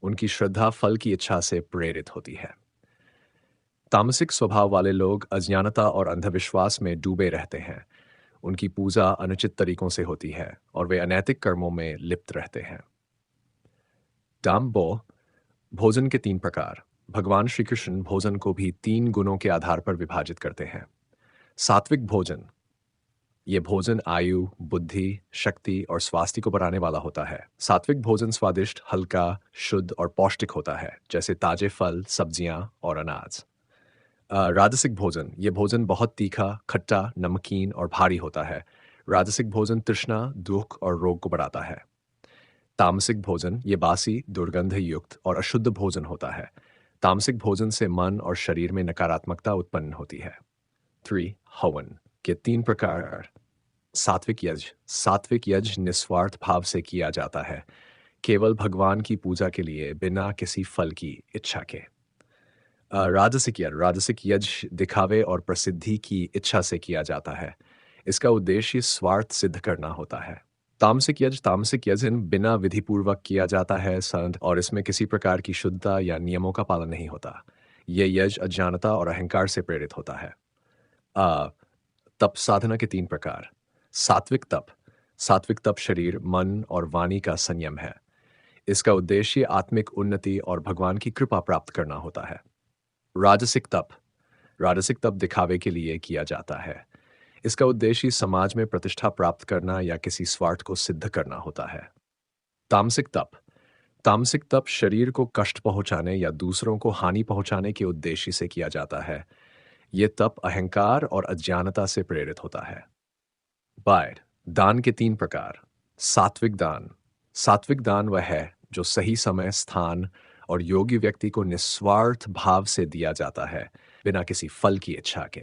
उनकी श्रद्धा फल की इच्छा से प्रेरित होती है। तामसिक स्वभाव वाले लोग अज्ञानता और अंधविश्वास में डूबे रहते हैं। उनकी पूजा अनुचित तरीकों से होती है और वे अनैतिक कर्मों में लिप्त रहते हैं। डाम्बो। भोजन के 3 प्रकार। भगवान श्री कृष्ण भोजन को भी 3 गुणों के आधार पर विभाजित करते हैं। सात्विक भोजन। ये भोजन आयु, बुद्धि, शक्ति और स्वास्थ्य को बढ़ाने वाला होता है। सात्विक भोजन स्वादिष्ट, हल्का, शुद्ध और पौष्टिक होता है, जैसे ताजे फल, सब्जियां और अनाज। राजसिक भोजन। ये भोजन बहुत तीखा, खट्टा, नमकीन और भारी होता है। राजसिक भोजन तृष्णा, दुख और रोग को बढ़ाता है। तामसिक भोजन। ये बासी, दुर्गंध युक्त और अशुद्ध भोजन होता है। तामसिक भोजन से मन और शरीर में नकारात्मकता उत्पन्न होती है। 3. हवन के 3 प्रकार। सात्विक यज्ञ। सात्विक यज्ञ निस्वार्थ भाव से किया जाता है, केवल भगवान की पूजा के लिए, बिना किसी फल की इच्छा के। राजसिक यज्ञ दिखावे और प्रसिद्धि की इच्छा से किया जाता है। इसका उद्देश्य स्वार्थ सिद्ध करना होता है। तामसिक यज्ञ बिना विधिपूर्वक किया जाता है संत और इसमें किसी प्रकार की शुद्धता या नियमों का पालन नहीं होता। यह यज्ञ अज्ञानता और अहंकार से प्रेरित होता है। आ, तप साधना के 3 प्रकार। सात्विक तप। सात्विक तप शरीर, मन और वाणी का संयम है। इसका उद्देश्य आत्मिक उन्नति और भगवान की कृपा प्राप्त करना होता है। राजसिक तप। राजसिक तप दिखावे के लिए किया जाता है। इसका उद्देश्य समाज में प्रतिष्ठा प्राप्त करना या किसी स्वार्थ को सिद्ध करना होता है। तामसिक तप। तामसिक तप शरीर को कष्ट पहुंचाने या दूसरों को हानि पहुंचाने के उद्देश्य से किया जाता है। यह तप अहंकार और अज्ञानता से प्रेरित होता है। बायर दान के 3 प्रकार। सात्विक दान। सात्विक दान वह है जो सही समय, स्थान और योग्य व्यक्ति को निस्वार्थ भाव से दिया जाता है, बिना किसी फल की इच्छा के।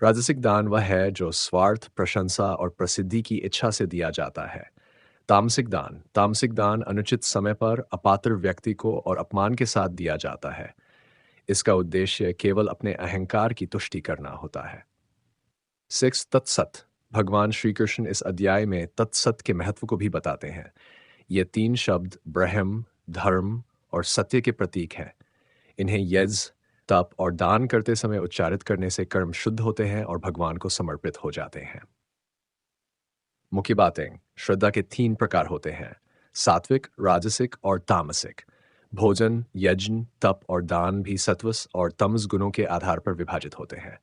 राजसिक दान वह है जो स्वार्थ, प्रशंसा और प्रसिद्धि की इच्छा से दिया जाता है। तामसिक दान अनुचित समय पर अपात्र व्यक्ति को और अपमान के साथ दिया जाता है। इसका उद्देश्य केवल अपने अहंकार की तुष्टि करना होता है। 6 तत्सत। भगवान श्री कृष्ण इस अध्याय में तत्सत के महत्व को भी बताते हैं। ये 3 शब्द ब्रह्म, धर्म और सत्य के प्रतीक हैं। इन्हें यज्ञ, तप और दान करते समय उच्चारित करने से कर्म शुद्ध होते हैं और भगवान को समर्पित हो जाते हैं। मुख्य बातें। श्रद्धा के 3 प्रकार होते हैं: सात्विक, राजसिक और तामसिक। भोजन, यज्ञ, तप और दान भी सत्वस और तमस गुणों के आधार पर विभाजित होते हैं।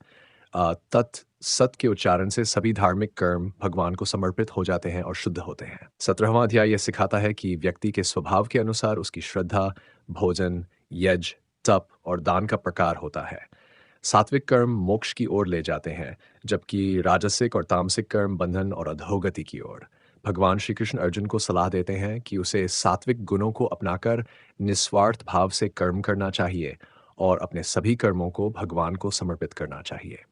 सत के उच्चारण से सभी धार्मिक कर्म भगवान को समर्पित हो जाते हैं और शुद्ध होते हैं। 17वां अध्याय यह सिखाता है कि व्यक्ति के स्वभाव के अनुसार उसकी श्रद्धा, भोजन, यज्ञ, तप और दान का प्रकार होता है। सात्विक कर्म मोक्ष की ओर ले जाते हैं, जबकि राजसिक और तामसिक कर्म बंधन और अधोगति की ओर। भगवान श्री कृष्ण अर्जुन को सलाह देते हैं कि उसे सात्विक गुणों को अपनाकर निस्वार्थ भाव से कर्म करना चाहिए और अपने सभी कर्मों को भगवान को समर्पित करना चाहिए।